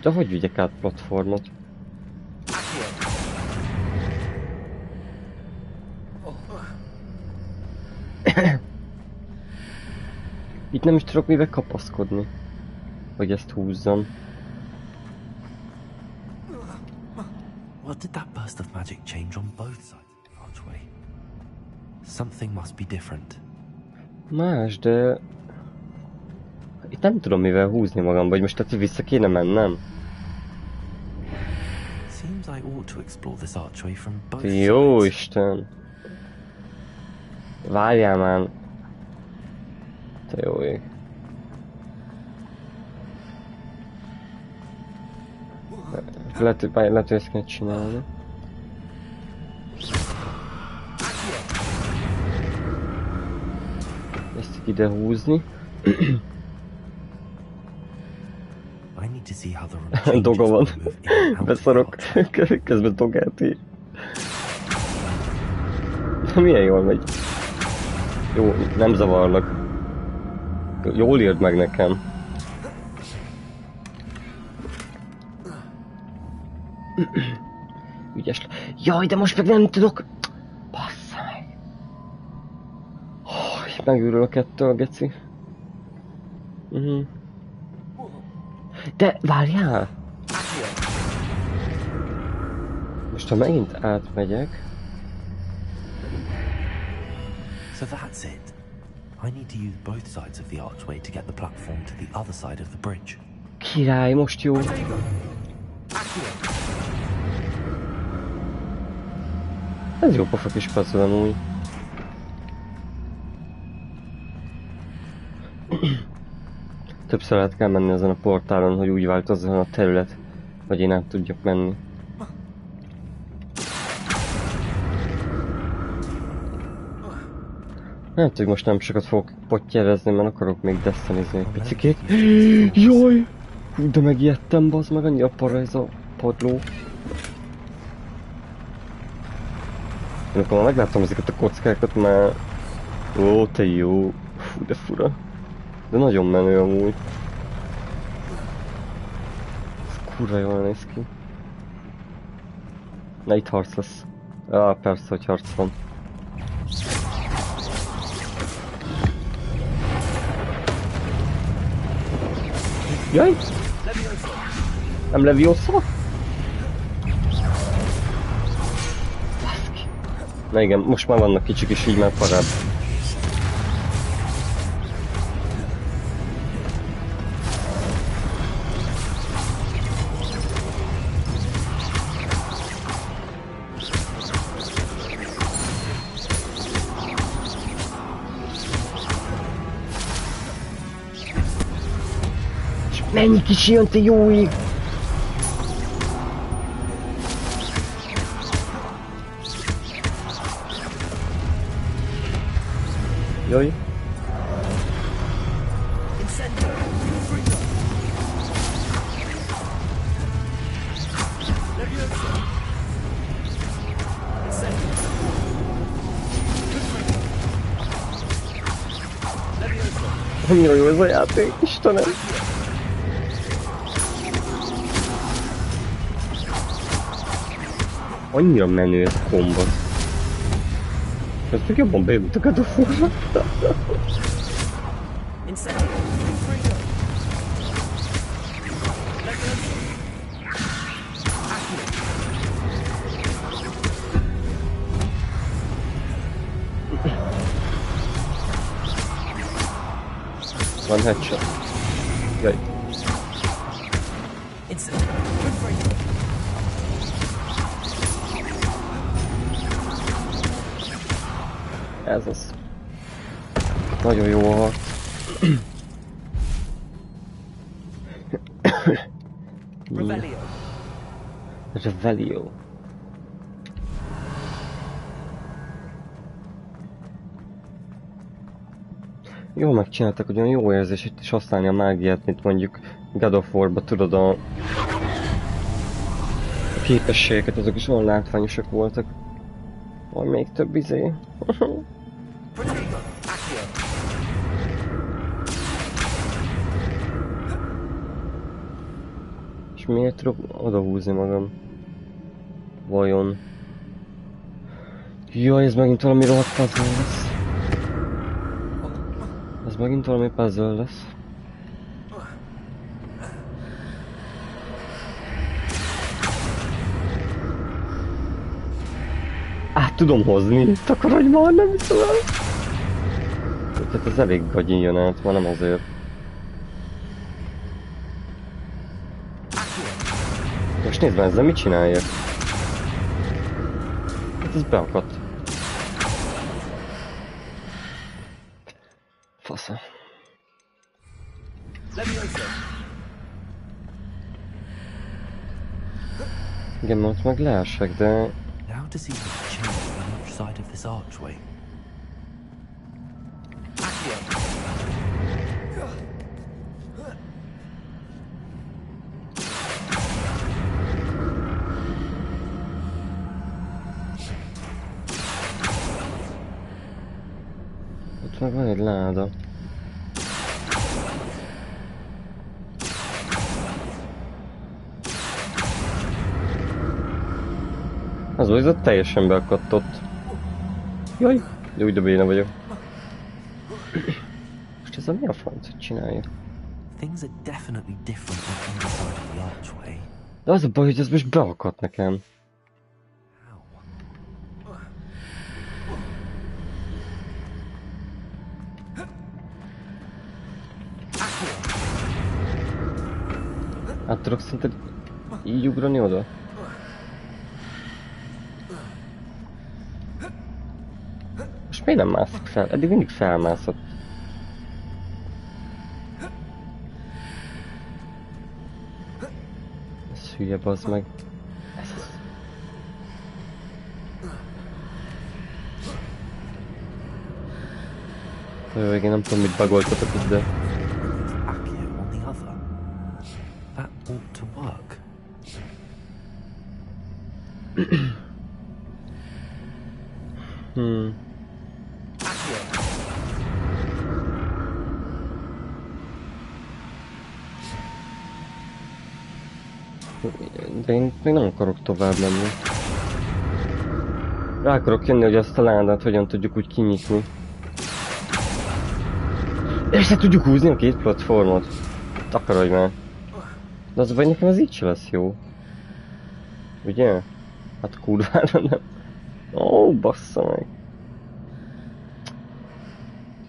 De hogy vigyek át platformot? Itt nem is tudok mivel kapaszkodni. Hogy ezt húzzam. What did that burst of magic change on both sides of the archway? Something must be different. Más, de... Itt nem tudom mivel húzni magam, vagy most tehát vissza kéne mennem. Seems I ought to explore this archway from both Jó sides. Isten! Várjál már! Te jó ég. Lehet, hogy ezt kell csinálni. Ezt ide húzni. Doga van. Beszarok. Közben dogát ír. Milyen jól megy. Jó, nem zavarlak. Jól írd meg nekem. Ügyes. Jaj, de most meg nem tudok. Bassza meg. Oh, megőrülök ettől, geci. De várjál! Most ha megint átmegyek... So that's it. I need to use both sides of the archway to get the platform to the other side of the bridge. Király, most jó. Ez jó pofa kis puzzle amúgy. Többször át kell menni ezen a portálon, hogy úgy változzon a terület, hogy én át tudjak menni. Hát, hogy most nem sokat fogok pottyerezni, mert akarok még desztenizni egy picikét. Jaj! Hú, de megijedtem, bazd meg, annyi para ez a padló. Én akkor megláttam ezeket a kockákat, már... Ó, te jó! Fú, de fura. De nagyon menő amúgy. Ez kurva jól néz ki. Na, itt harc lesz. Persze, hogy harc van. Jaj! Nem Leviosa? Baszki. Na igen, most már vannak kicsik is, így már parább. Mennyi kicsi jön, te jó ég! Jaj. Annyira jó ez a játék, Istenem! Annyira menő ez a kombat. Ez még jobban bejött a gadofóra. Van headshot. Jaj. Ez az. Nagyon jó a harc. Revelio. Jól megcsináltak, olyan jó érzés itt is használni a mágiát, mint mondjuk God of War-ba, tudod, a képességeket, azok is olyan látványosak voltak. Vagy még több izé. És miért tudok odahúzni magam? Vajon? Jaj, ez megint valami rohadt puzzle lesz. Ez megint valami puzzle lesz. Át tudom hozni, takarodj már, nem hiszem el. Tehát ez elég gagyin jön át, ma nem azért. Most nézd már, ezzel mit csináljak? Hát ez beakadt. Fasza. Igen, most meg leesek, de... Now to see the change on each side of this archway. Ott meg van egy láda. Az úgy, ott teljesen beakadt ott. Jaj, de úgy béna vagyok. Most ez a mi a francot csinálja? Things are definitely different on the side of the archway. De az a baj, hogy ez most beakadt nekem. Át tudok szerinted így ugrani oda? Most miért nem mászik fel? Eddig mindig felmászott. Ez hülye, bazd meg. Ez az. Jó, igen, nem tudom mit bugoltatok itt, de... De én még nem akarok tovább menni. Rá akarok jönni, hogy azt a ládát hogyan tudjuk úgy kinyitni. És se tudjuk húzni a két platformot. Takarodj már. De az, vagy nekem az így se lesz jó. Ugye? Hát kurvára nem. Ó, bassza meg.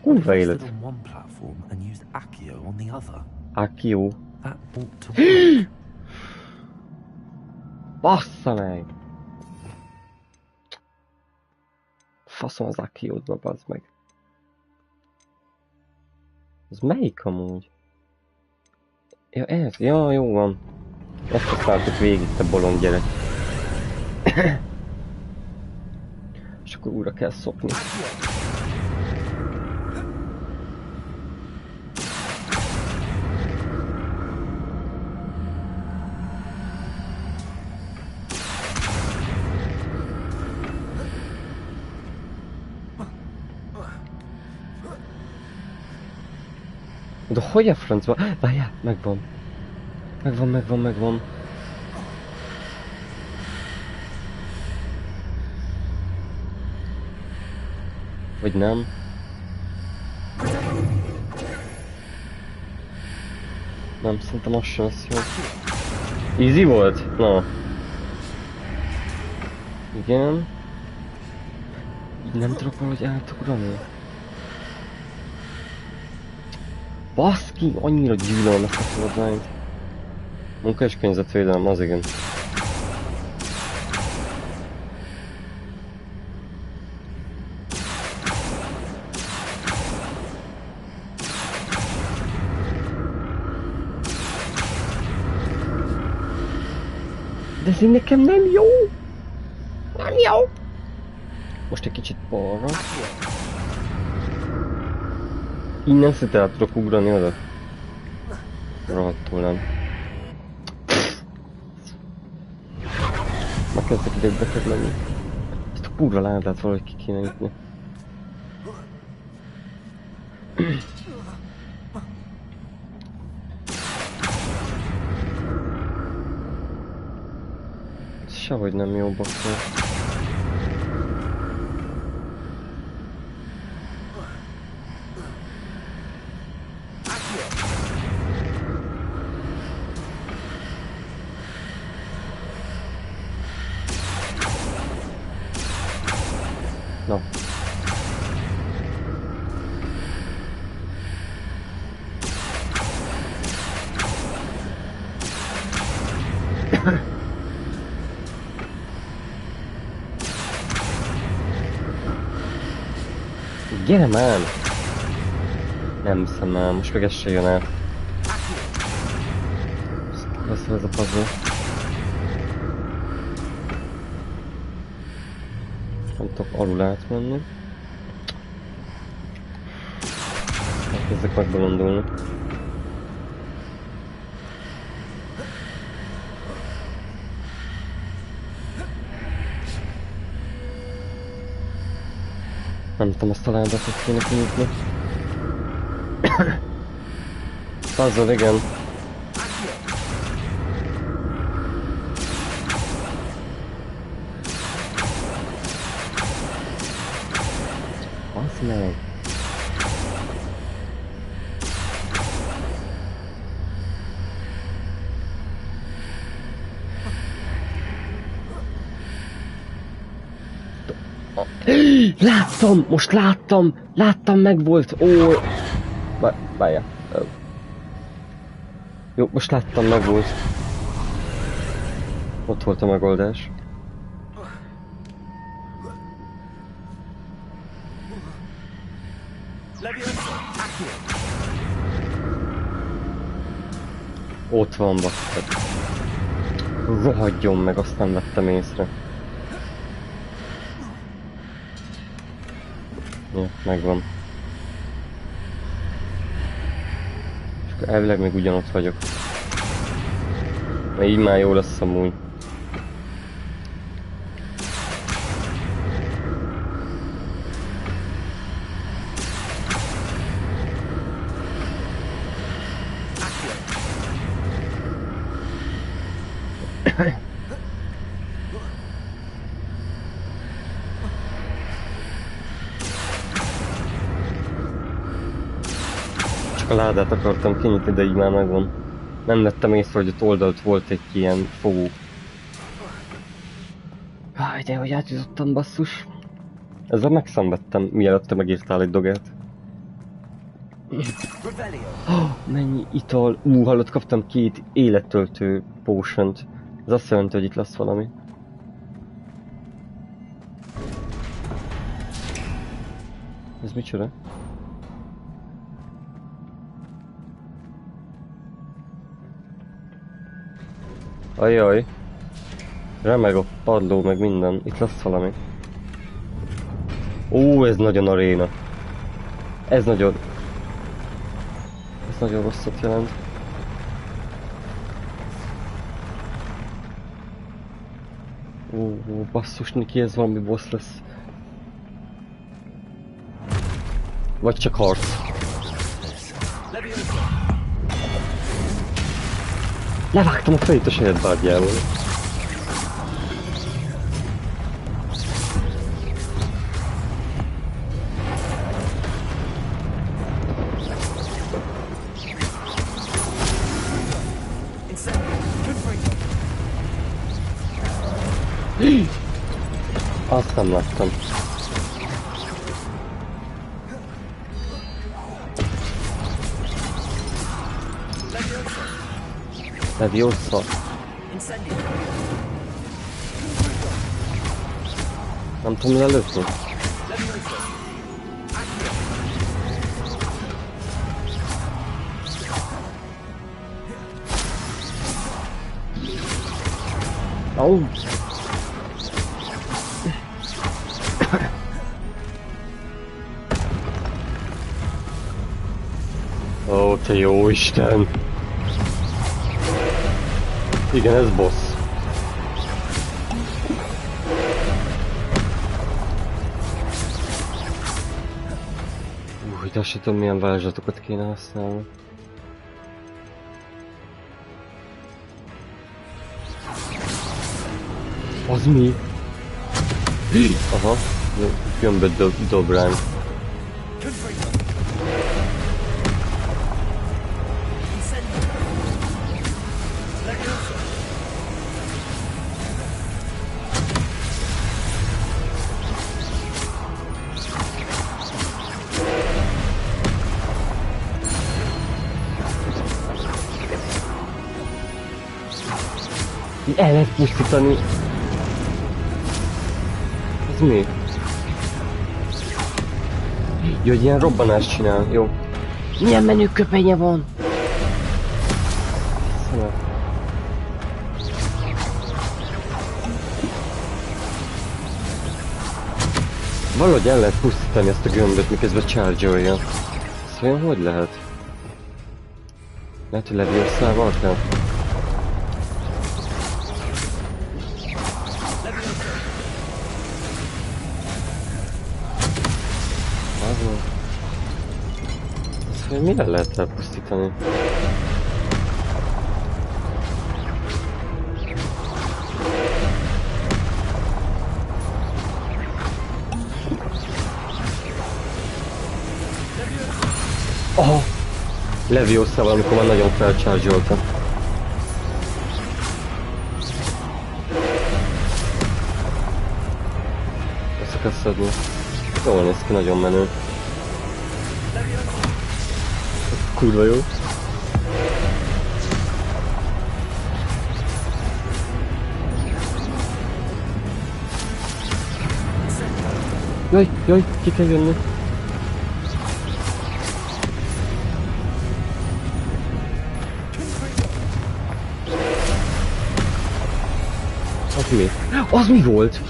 Kurva élet. Akio. Bassza meg! Faszom az Akiódba, bazd meg. Az melyik amúgy? Ja, ez? Ja, jó van. Ezt használtuk végig, te bolond gyerek. És akkor újra kell szopni. De hogy a francba? Várjál, megvan. Megvan. Vagy nem? Nem, szerintem az sem lesz jó. Easy volt? Na. Igen. Így nem tudok valahogy átugrani. Baszki, annyira gyűlölöm ezt a feladványt. Munka és környezetvédelem, az igen. De ez nekem nem jó! Nem jó! Most egy kicsit balra. Innen szinte el tudok ugrani oda? Rohadtul nem. Már kezdek idegbeteg lenni. Ezt a kurva ládát valahogy ki kéne nyitni. Ez sehogy nem jó bakker. No. Gyere már! Nem hiszem már, most meg ez se jön át. Beszél ez a puzzle. Nem tudok alul átmenni. Elkezdek megbolondulni. Nem tudom, azt a ládat, hogy kéne kinyitni. Puzzle, igen. Basz meg! Láttam! Most láttam! Láttam, meg volt! Ó! Várjál. Jó, most láttam, meg volt. Ott volt a megoldás. Ott van, bakker. Rohadjon meg, azt nem vettem észre. Ja, megvan. És akkor elvileg még ugyanott vagyok. Mert így már jó lesz amúgy. A ládát akartam kinyitni, de így már megvan. Nem vettem észre, hogy ott oldalt volt egy ilyen fogó. Háj, de hogy átjutottam, basszus. Ezzel megszenvedtem, mielőtt te megírtál egy dogát. Oh, mennyi ital. Hallott, kaptam 2 élettöltő potion-t. Ez azt jelenti, hogy itt lesz valami. Ez micsoda? Ajaj. Remeg a padló, meg minden. Itt lesz valami. Ó, ez nagyon aréna. Ez nagyon rosszat jelent. Ó, basszus, Niki, ez valami boss lesz. Vagy csak harc. Levágtam a fejét a saját bárgyával. Azt nem láttam. Leviosa. Nem tudom lelőzni. Au! Ó, te jó Isten! Igen, ez boss. Úgy, azt sem tudom, milyen varázslatokat kéne használni. Az mi? Aha, jön be dobrán. El lehet pusztítani. Ez mi? Jó, hogy ilyen robbanást csinál, jó. Milyen menüköpenye van? Szana. Valahogy el lehet pusztítani ezt a gömböt, miközben charge-olja. Szóval hogy lehet? Lehet, hogy Leviosa-val kell? Mire lehet elpusztítani? Aha! Leviosa-val, amikor már nagyon felcharge-oltam. Össze kell szedni. Jól néz ki, nagyon menő. Kurva jó. Jaj, jaj, ki kell jönni. Az mi? Az mi volt?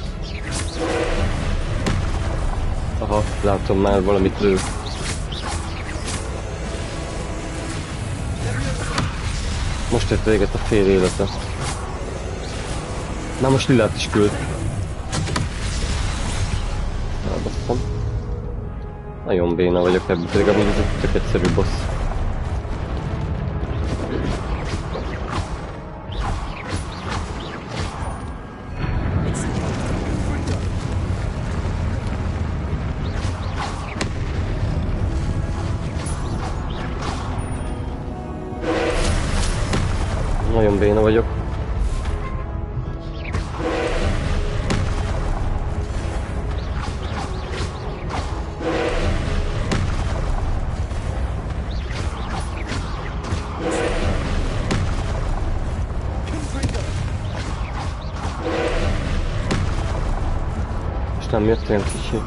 Aha, látom már valamit lő. Most ért véget a fél élete. Na most lilát is küld. Elbasztam. Nagyon béna vagyok ebből, pedig amúgy ez egy tök egyszerű boss. Nagyon béna vagyok. Most nem jött olyan kicsi.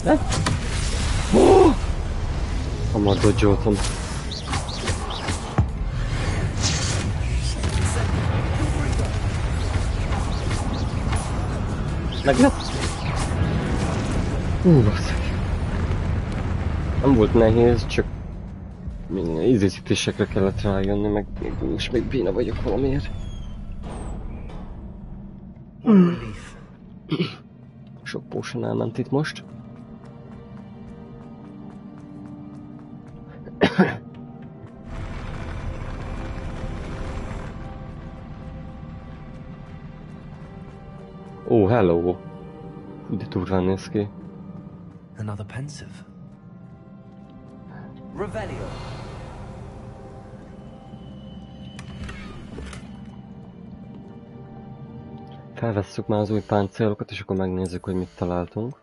Ne? Oh! Hamar dodge-oltam. Meg lesz? Basszak. Nem volt nehéz, csak minden ízésítésekre kellett rájönni, meg most még béna vagyok valamiért. Sok potion elment itt most. Oh, hello! De durván néz ki. Another pensive. Revelio. Felvesszük már az új páncélokat, és akkor megnézzük, hogy mit találtunk.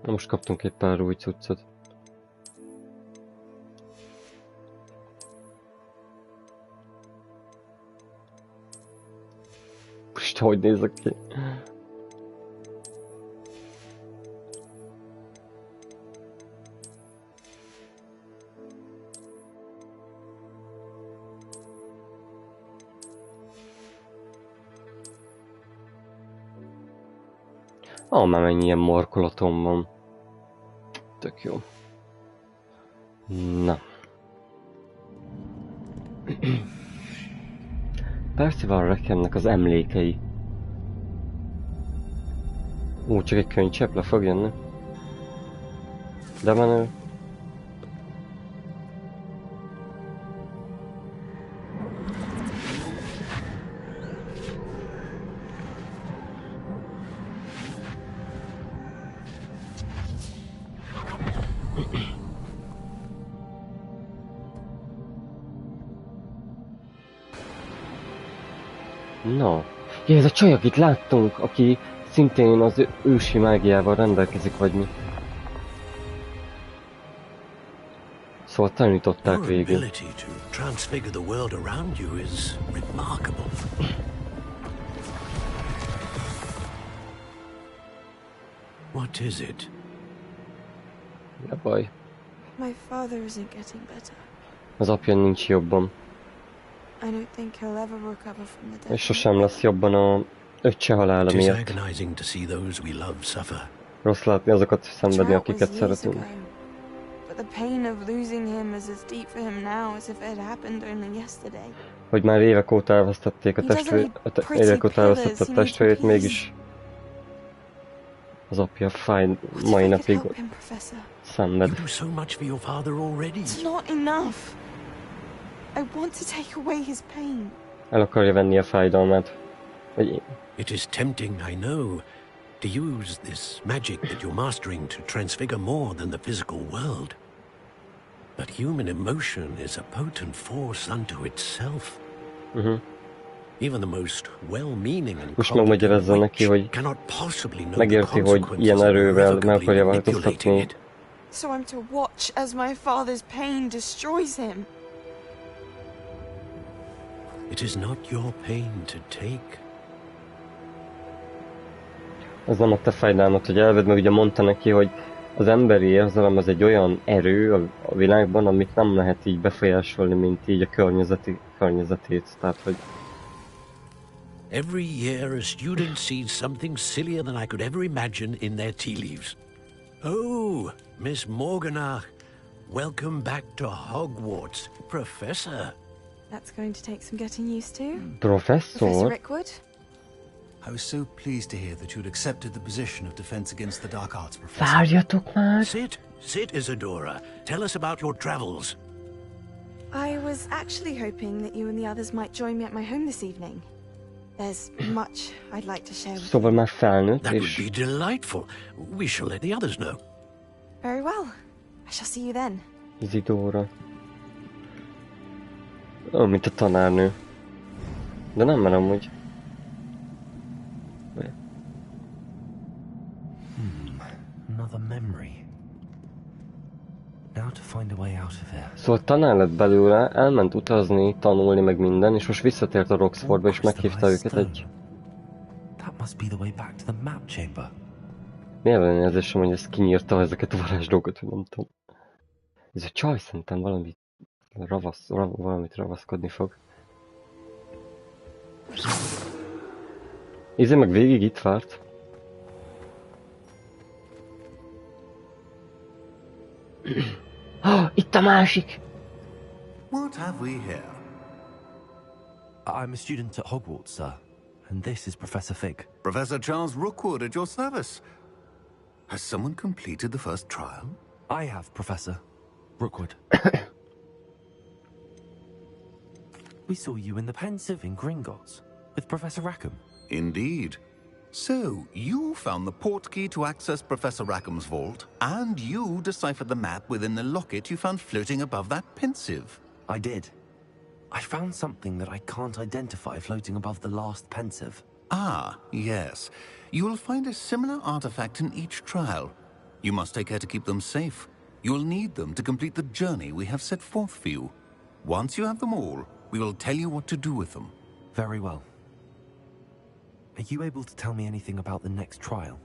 Na most kaptunk egy pár új cuccot. Most hogy nézek ki? Már mennyi ilyen markolatom van. Tök jó. Na. Percival Reckennek az emlékei. Csak egy könycsepp le fog jönni. De menő. No. Ja, ez a csaj, akit láttunk, aki szintén az ősi mágiával rendelkezik, vagy mi. Szóval tanították végül. What is it? Ja, baj. My father isn't getting better. Az apja nincs jobban. I don't think he'll ever recover from the death. És sosem lesz jobban a öccse halála miatt. Rossz látni azokat szenvedni, akiket szeretünk. But the pain of losing him is as deep for him now as if it had happened only yesterday. Hogy már évek óta elvesztették a testvérét, mégis az apja fáj mai napig szenved. It's not enough. I want to take away his pain. El akarja venni a fájdalmát. It is tempting, I know, to use this magic that you're mastering to transfigure more than the physical world. But human emotion is a potent force unto itself. Even the most well-meaning and competent witch cannot possibly know the consequences of manipulating it. So I'm to watch as my father's pain destroys him. It is not your pain to take. Az nem a te fájdalmat, hogy elvedd, meg ugye mondta neki, hogy az emberi érzelem az egy olyan erő a világban, amit nem lehet így befolyásolni, mint így a környezetét. Tehát, hogy... Every year a student sees something sillier than I could ever imagine in their tea leaves. Oh, Miss Morganach, welcome back to Hogwarts, Professor. That's going to take some getting used to. Professor Rickwood? I was so pleased to hear that you'd accepted the position of Defense Against the Dark Arts, Professor. Várjatok már! Sit, Isadora. Tell us about your travels. I was actually hoping that you and the others might join me at my home this evening. There's much I'd like to share with you. Szóval már felnőtt, That would be delightful. We shall let the others know. Very well. I shall see you then. Isidóra. Mint a tanárnő. De nem merem úgy. Another memory. Now to find a way out of here. Szóval tanár lett belőle, elment utazni, tanulni meg minden, és most visszatért a Roxfordba, és meghívta őket egy... That must be the way back to the map chamber. Mi ellenérzésem, hogy ezt kinyírta ezeket a varázslókat, hogy nem tudom. Ez a csaj szerintem valamit ravaszkodni fog. Izé meg végig itt várt. Itt a másik! What have we here? I'm a student at Hogwarts, sir. And this is Professor Fig. Professor Charles Rookwood at your service. Has someone completed the first trial? I have, Professor Rookwood. We saw you in the Pensive in Gringotts with Professor Rackham. Indeed. So, you found the portkey to access Professor Rackham's vault, and you deciphered the map within the locket you found floating above that Pensive. I did. I found something that I can't identify floating above the last Pensive. Ah, yes. You will find a similar artifact in each trial. You must take care to keep them safe. You will need them to complete the journey we have set forth for you. Once you have them all, we will tell you what to do with them. Very well. Are you able to tell me anything about the next trial?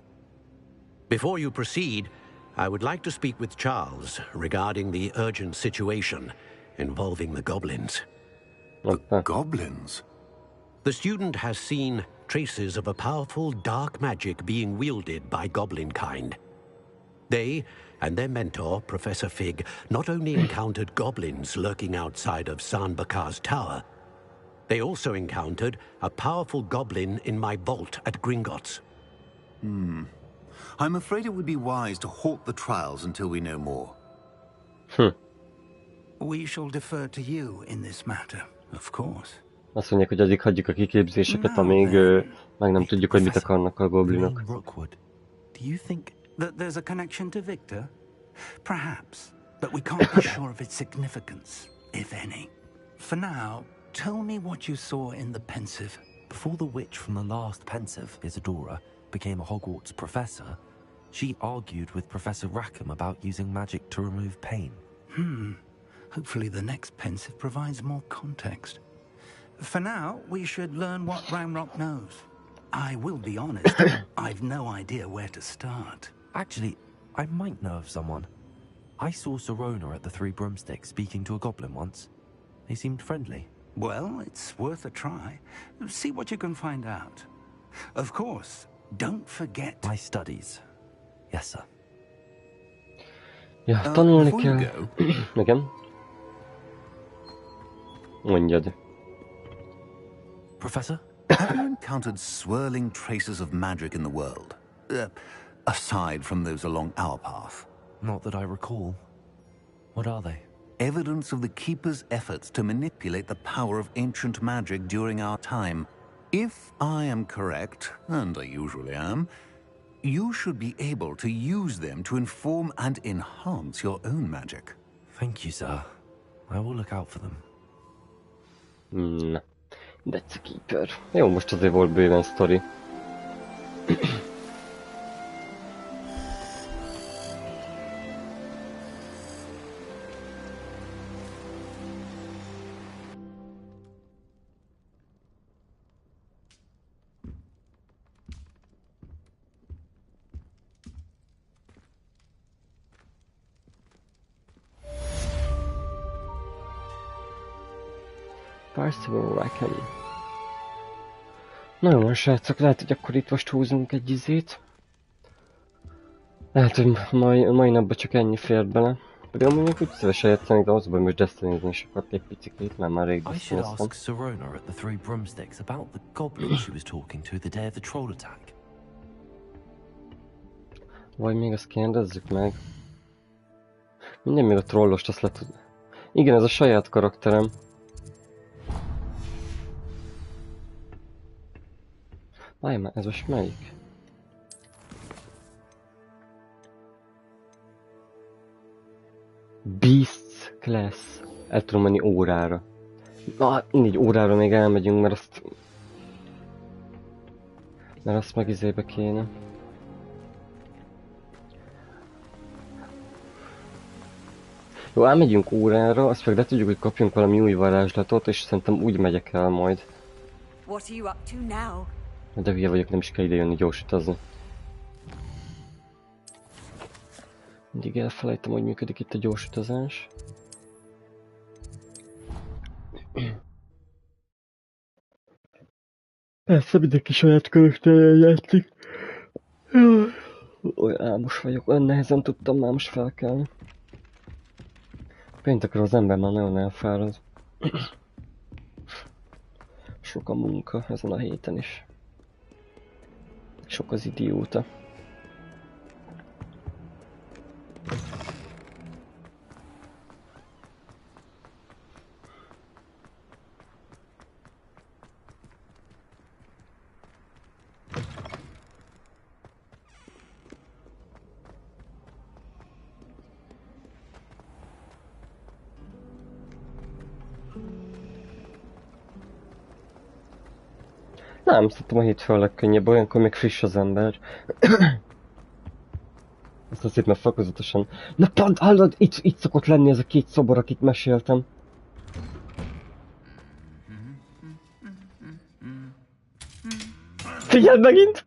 Before you proceed, I would like to speak with Charles regarding the urgent situation involving the goblins. The goblins? The student has seen traces of a powerful dark magic being wielded by goblin kind. They and their mentor, Professor Fig, not only encountered goblins lurking outside of Sanbakar's tower, they also encountered a powerful goblin in my vault at Gringotts. I'm afraid it would be wise to halt the trials until we know more. We shall defer to you in this matter, of course. Azt mondják, hogy addig hagyjuk a kiképzéseket, amíg meg nem tudjuk, hogy mit akarnak a goblinok. Rookwood, do you think that there's a connection to Victor? Perhaps, but we can't be sure of its significance, if any. For now, tell me what you saw in the Pensive. before the witch from the last Pensive, Isadora, became a Hogwarts professor, she argued with Professor Rackham about using magic to remove pain? Hopefully the next Pensive provides more context. For now, we should learn what Ranrock knows. I will be honest, I've no idea where to start. Actually, I might know of someone. I saw Sirona at the Three Broomsticks speaking to a goblin once. They seemed friendly. Well, it's worth a try. See what you can find out. Of course, don't forget... My studies. Yes, sir. Ja, tanulni kell. Igen. Mondjad. Professor? Have you encountered swirling traces of magic in the world? Aside from those along our path? Not that I recall. What are they? Evidence of the Keeper's efforts to manipulate the power of ancient magic during our time. If I am correct, and I usually am, you should be able to use them to inform and enhance your own magic. Thank you, sir. I will look out for them. That's a keeper. Jó, most azért volt bőven sztori. Percival Rackham. Na jó, srácok, lehet, hogy akkor itt most húzunk egy izét. Lehet, hogy mai napban csak ennyi fért bele. Pedig amúgy úgy szívesen játszanék, de az baj, most Destiny-zni is akarok egy picikét, mert már rég I should ask Sirona at the Three Broomsticks about the goblin she was talking to the day of the troll attack. Vagy még azt kérdezzük meg. Minden még a trollost azt le tud... Igen, ez a saját karakterem. Várj már, ez most melyik? Beasts Class. El tudom menni órára. Mindegy, órára még elmegyünk, mert azt meg izébe kéne. Jó, elmegyünk órára, azt meg le tudjuk, hogy kapjunk valami új varázslatot, és szerintem úgy megyek el majd. What are you up to now? De hülye vagyok, nem is kell idejönni gyorsítazni. Mindig elfelejtem, hogy működik itt a gyors utazás. Persze mindenki saját karakterrel játszik. Olyan álmos vagyok, olyan nehezen tudtam már most felkelni. Péntekre az ember már nagyon elfárad. Sok a munka ezen a héten is. Sok az idióta. Nem, szerintem a hétfő a legkönnyebb, olyankor még friss az ember. Ezt azért már fokozatosan... Na pont, hallod, itt szokott lenni ez a két szobor, akit meséltem. Figyeld megint!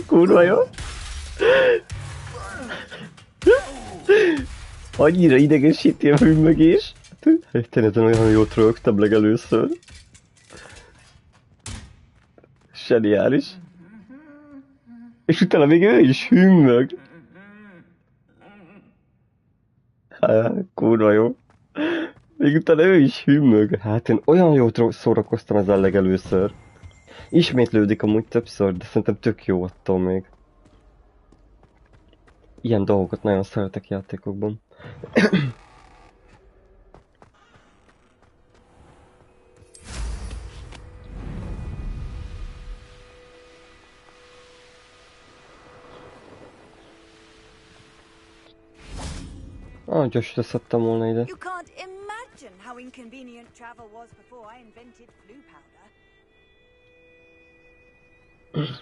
Kurva jó! Annyira idegesíti a hűmögés. Tényleg olyan jót rögtem legelőször. Zseniális. És utána még ő is hümmög. Kurva jó. Még utána ő is hümmög. Hát én olyan jót szórakoztam ezzel legelőször. Ismétlődik amúgy többször, de szerintem tök jó attól még. Ilyen dolgokat nagyon szeretek játékokban. Gyorsan szedtem volna ide. You can't imagine how inconvenient travel was before I invented blue powder.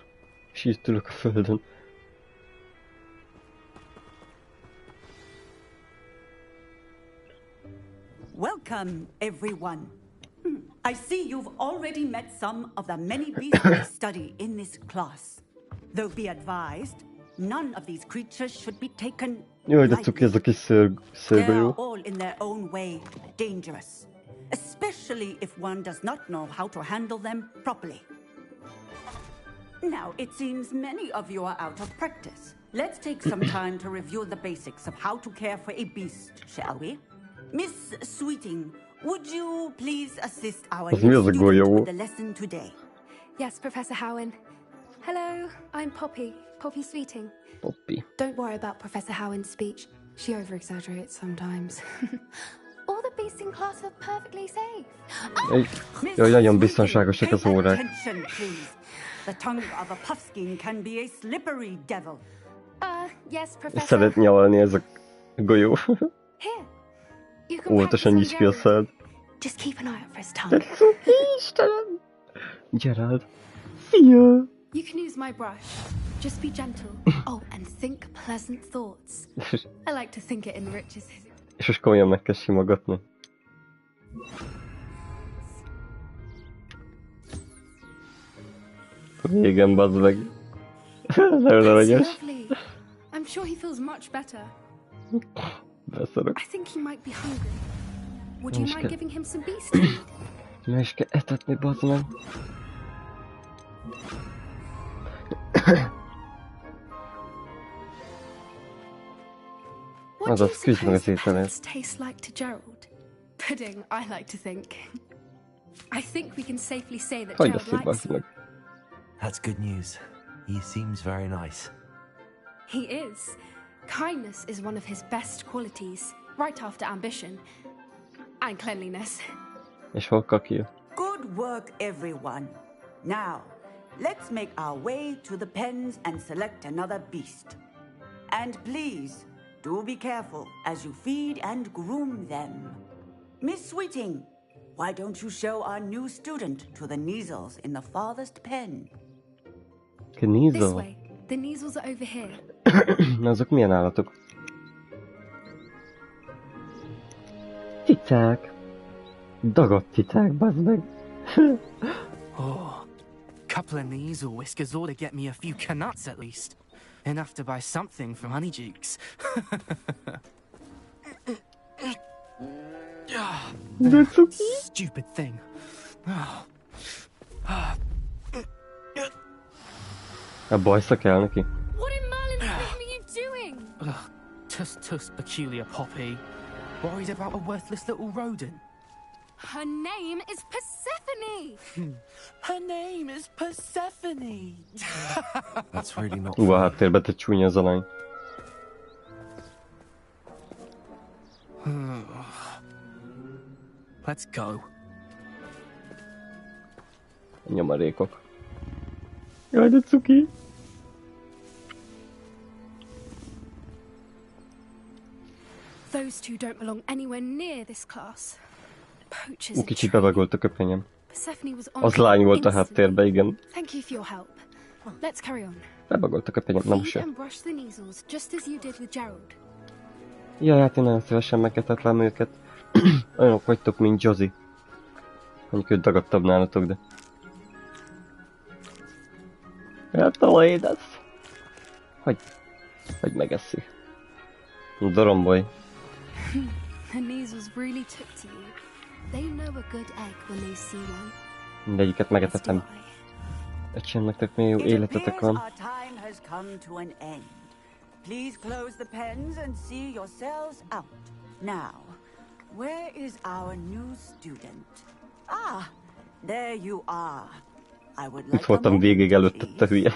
És itt ülök a földön. Welcome, everyone. I see you've already met some of the many beasts we study in this class. Though be advised, none of these creatures should be taken Jaj, de cuki ez a kis szörgolyó. They're all in their own way dangerous, especially if one does not know how to handle them properly. Now, it seems many of you are out of practice. Let's take some time to review the basics of how to care for a beast, shall we? Miss Sweeting, would you please assist our new student with the lesson today? Yes, Professor Howen. Hello, I'm Poppy. Poppy Sweeting. Poppy. Don't worry about Professor Howen's speech. She over-exaggerates sometimes. All the beasts in class are perfectly safe. Jaj, nagyon biztonságosak az órák. The tongue of a puffskein can be a slippery devil. Yes, Professor. Szeret nyalni ez a golyó. Here. You can Óvatosan nyisd ki a szád. Just keep an eye out for his tongue. Istenem! Gerald. Szia! You can use my brush. Just be gentle. Oh, and think pleasant thoughts. I like to think it enriches his... És most komolyan meg kell simogatni. Régen, bazd meg. Nagyon aranyos. I'm sure he feels much better. Beszarok. I think he might be hungry. Would you mind giving him some beast food? Meg is kell etetni, bazd meg. What do you suppose pellets taste like to Gerald? Pudding, I like to think. I think we can safely say that Gerald likes it. That's good news. He seems very nice. He is. Kindness is one of his best qualities, right after ambition and cleanliness. És hol kakja? Good work, everyone. Now, let's make our way to the pens and select another beast. And please, do be careful as you feed and groom them. Miss Sweeting, why don't you show our new student to the Kneazles in the farthest pen? This way. The Kneazles are over here. Azok milyen állatok? Cicák! Dagadt cicák, bazd meg! Oh, couple of Kneazle whiskers ought to get me a few canuts at least. Enough to buy something from Honeydukes. Stupid thing. A bajszak el neki. What in Merlin's name are you doing? Tuss, peculiar Poppy. Worried about a worthless little rodent. Her name is Persephone! Her name is Persephone! That's really not A háttérbe te csúnya az a lány. Let's go. Nyomarékok. Jaj, de cuki! Those two don't belong anywhere near this class. Poachers. Kicsit bevagolt a köpenyem. Persephone was on. Az lány volt a háttérbe, igen. Thank you for your help. Let's carry on. Bevagolt a köpenyem, nem se. And brush the measles, just as you did with Gerald. Jaj, hát én nagyon szívesen megetetlem őket. Olyanok vagytok, mint Josie. Mondjuk őt dagadtabb nálatok, de... Hát a édes. Hogy megeszi. Doromboly. The measles really took to you. They know a good egg when they see one. Mindegyiket megetetem. Öcsém, nektek milyen jó életetek van. Please close the pens and see yourselves out. Now, where is our new student? Ah, there you are. I would like Itt voltam végig előtted, te hülye.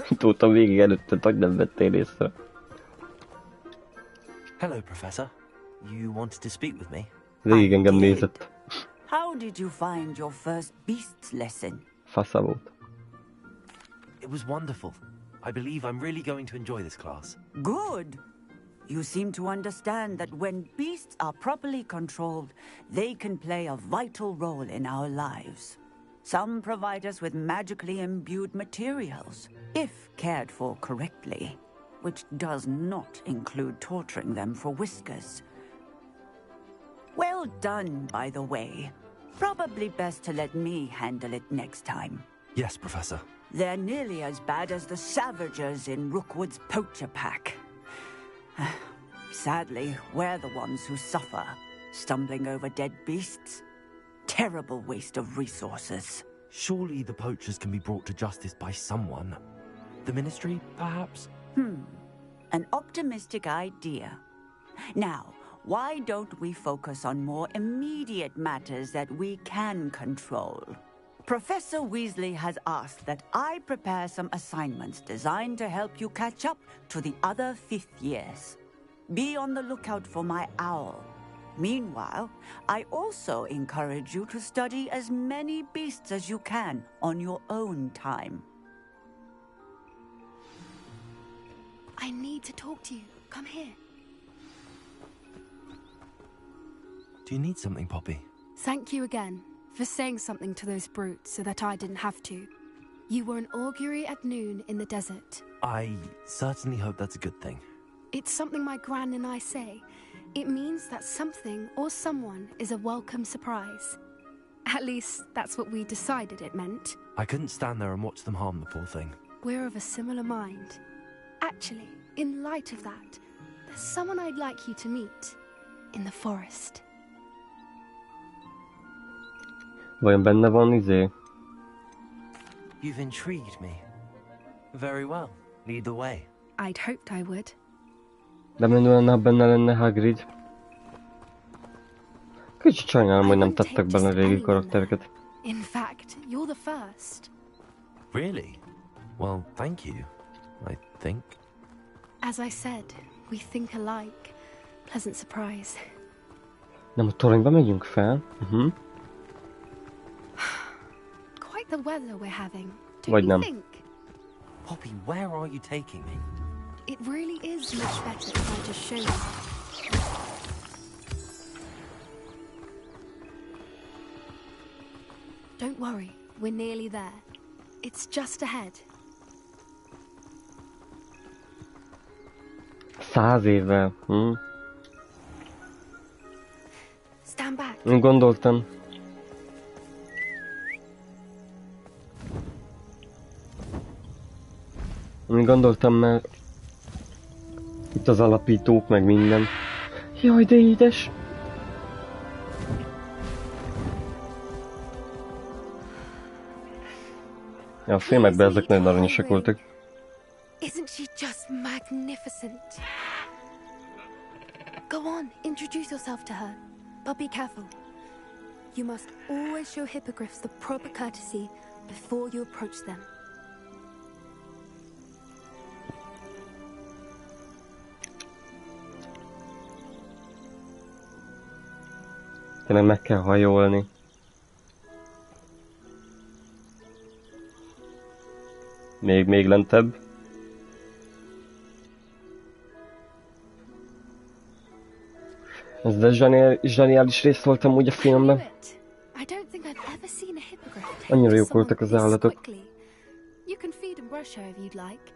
Itt voltam végig előtted, hogy nem vettél észre. Hello, Professor. You wanted to speak with me? Végig engem nézett. How did you find your first beasts lesson? Fasza volt. It was wonderful. I believe I'm really going to enjoy this class. Good. You seem to understand that when beasts are properly controlled, they can play a vital role in our lives. Some provide us with magically imbued materials, if cared for correctly, which does not include torturing them for whiskers. Well done, by the way. Probably best to let me handle it next time. Yes, Professor. They're nearly as bad as the Savagers in Rookwood's poacher pack. Sadly, we're the ones who suffer, stumbling over dead beasts. Terrible waste of resources. Surely the poachers can be brought to justice by someone. The Ministry, perhaps? An optimistic idea. Now, why don't we focus on more immediate matters that we can control? Professor Weasley has asked that I prepare some assignments designed to help you catch up to the other 5th years. Be on the lookout for my owl. Meanwhile, I also encourage you to study as many beasts as you can on your own time. I need to talk to you. Come here. Do you need something, Poppy? Thank you again for saying something to those brutes so that I didn't have to. You were an augury at noon in the desert. I certainly hope that's a good thing. It's something my gran and I say. It means that something or someone is a welcome surprise. At least, that's what we decided it meant. I couldn't stand there and watch them harm the poor thing. We're of a similar mind. Actually, in light of that, there's someone I'd like you to meet. In the forest. Vajon benne van izé? You've intrigued me. Very well. Lead the way. I'd hoped I would. De menő lenne, ha benne lenne Hagrid. Kicsit sajnálom, hogy nem tettek benne régi karaktereket. In fact, you're the first. Really? Well, thank you, I think. As I said, we think alike. Pleasant surprise. Nem a toronyba megyünk fel? Quite the weather we're having. Vagy nem. Poppy, where are you taking me? It really is much better if I just show you. Don't worry, we're nearly there. It's just ahead. 100 évvel. Stand back. Gondoltam. Gondoltam már... Itt az alapítók, meg minden. Jaj, de édes! Ja, a filmekben ezek nagyon aranyosak voltak. Isn't she just magnificent? Go on, introduce yourself to her, but be careful. You must always show hippogriffs the proper courtesy before you approach them. Tényleg meg kell hajolni. Még lentebb. Ez de zseniális rész volt amúgy a filmben. Annyira jók voltak az állatok. You can feed and brush her if you'd like.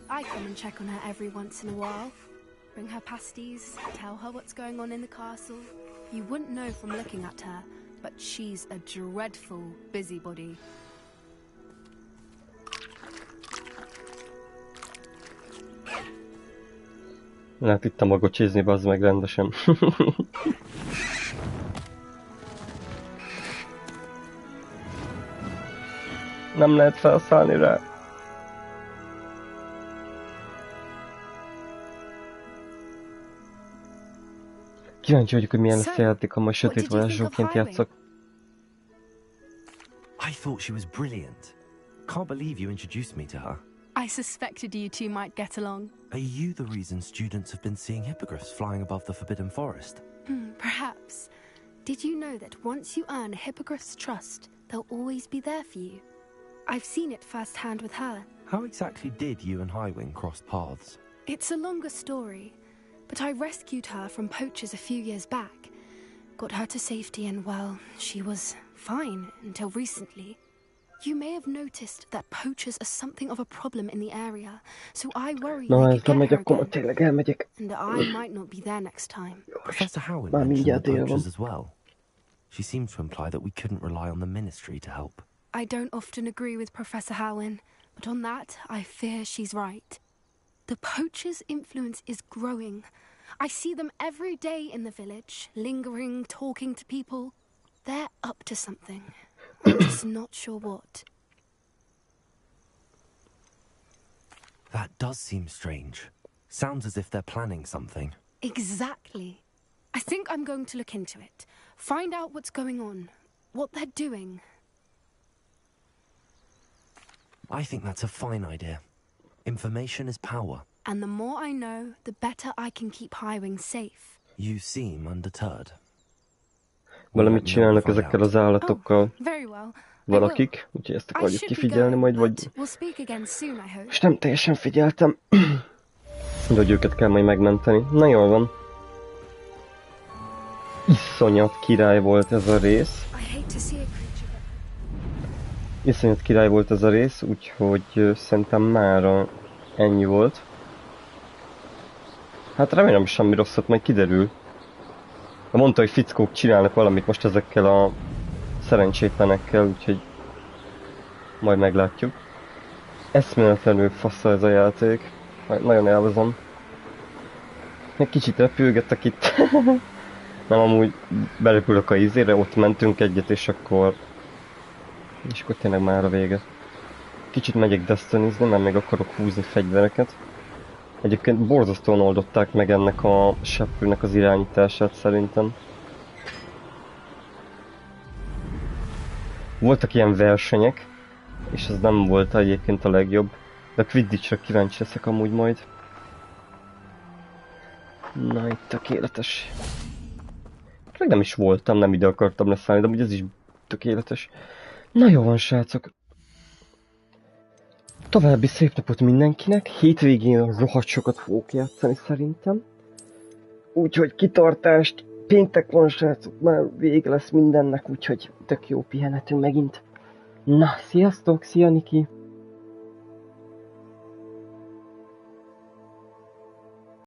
I come and check on her every once in a while. Bring her pasties, tell her what's going on in the castle. You wouldn't know from looking at her, but she's a dreadful busybody. Lehet itt tamagocsizni, bazd meg rendesen. Nem lehet felszállni rá. Kíváncsi vagyok, hogy milyen lesz a játék, ha majd sötét varázslóként játszok. I thought she was brilliant. Can't believe you introduced me to her. I suspected you two might get along. Are you the reason students have been seeing hippogriffs flying above the Forbidden Forest? Perhaps. Did you know that once you earn a hippogriff's trust, they'll always be there for you? I've seen it firsthand with her. How exactly did you and Highwing cross paths? It's a longer story, but I rescued her from poachers a few years back. Got her to safety and, well, she was fine until recently. You may have noticed that poachers are something of a problem in the area, so I worry they could get her again, and I might not be there next time. Professor Howard mentioned the poachers as well. She seemed to imply that we couldn't rely on the ministry to help. I don't often agree with Professor Howin, but on that, I fear she's right. The poachers' influence is growing. I see them every day in the village, lingering, talking to people. They're up to something. I'm just not sure what. That does seem strange. Sounds as if they're planning something. Exactly. I think I'm going to look into it. Find out what's going on. What they're doing. I think that's a fine idea. Information is power. And the more I know, the better I can keep Highwing safe. You seem undeterred. Valamit csinálnak ezekkel az állatokkal well. valakik, úgyhogy ezt akarjuk kifigyelni majd, vagy... És nem teljesen figyeltem, de hogy őket kell majd megmenteni. Na jól van. Iszonyat király volt ez a rész. Iszonyat király volt ez a rész, úgyhogy szerintem mára ennyi volt. Hát remélem semmi rosszat majd kiderül. Mondta, hogy fickók csinálnak valamit most ezekkel a szerencsétlenekkel, úgyhogy majd meglátjuk. Eszméletlenül fassa ez a játék. Nagyon élvezem. Egy kicsit repülgetek itt. Nem, amúgy berepülök a izére, ott mentünk egyet, és akkor tényleg már a vége. Kicsit megyek destinizni, mert még akarok húzni fegyvereket. Egyébként borzasztóan oldották meg ennek a seprőnek az irányítását szerintem. Voltak ilyen versenyek, és ez nem volt egyébként a legjobb. De a Quidditchre kíváncsi leszek amúgy majd. Na, itt tökéletes. Nem is voltam, nem ide akartam leszállni, de amúgy ez is tökéletes. Na jó van, srácok. További szép napot mindenkinek. Hétvégén rohadt sokat fogok játszani szerintem. Úgyhogy kitartást. Péntek van, srácok, már vége lesz mindennek, úgyhogy tök jó pihenetünk megint. Na, sziasztok, szia Niki!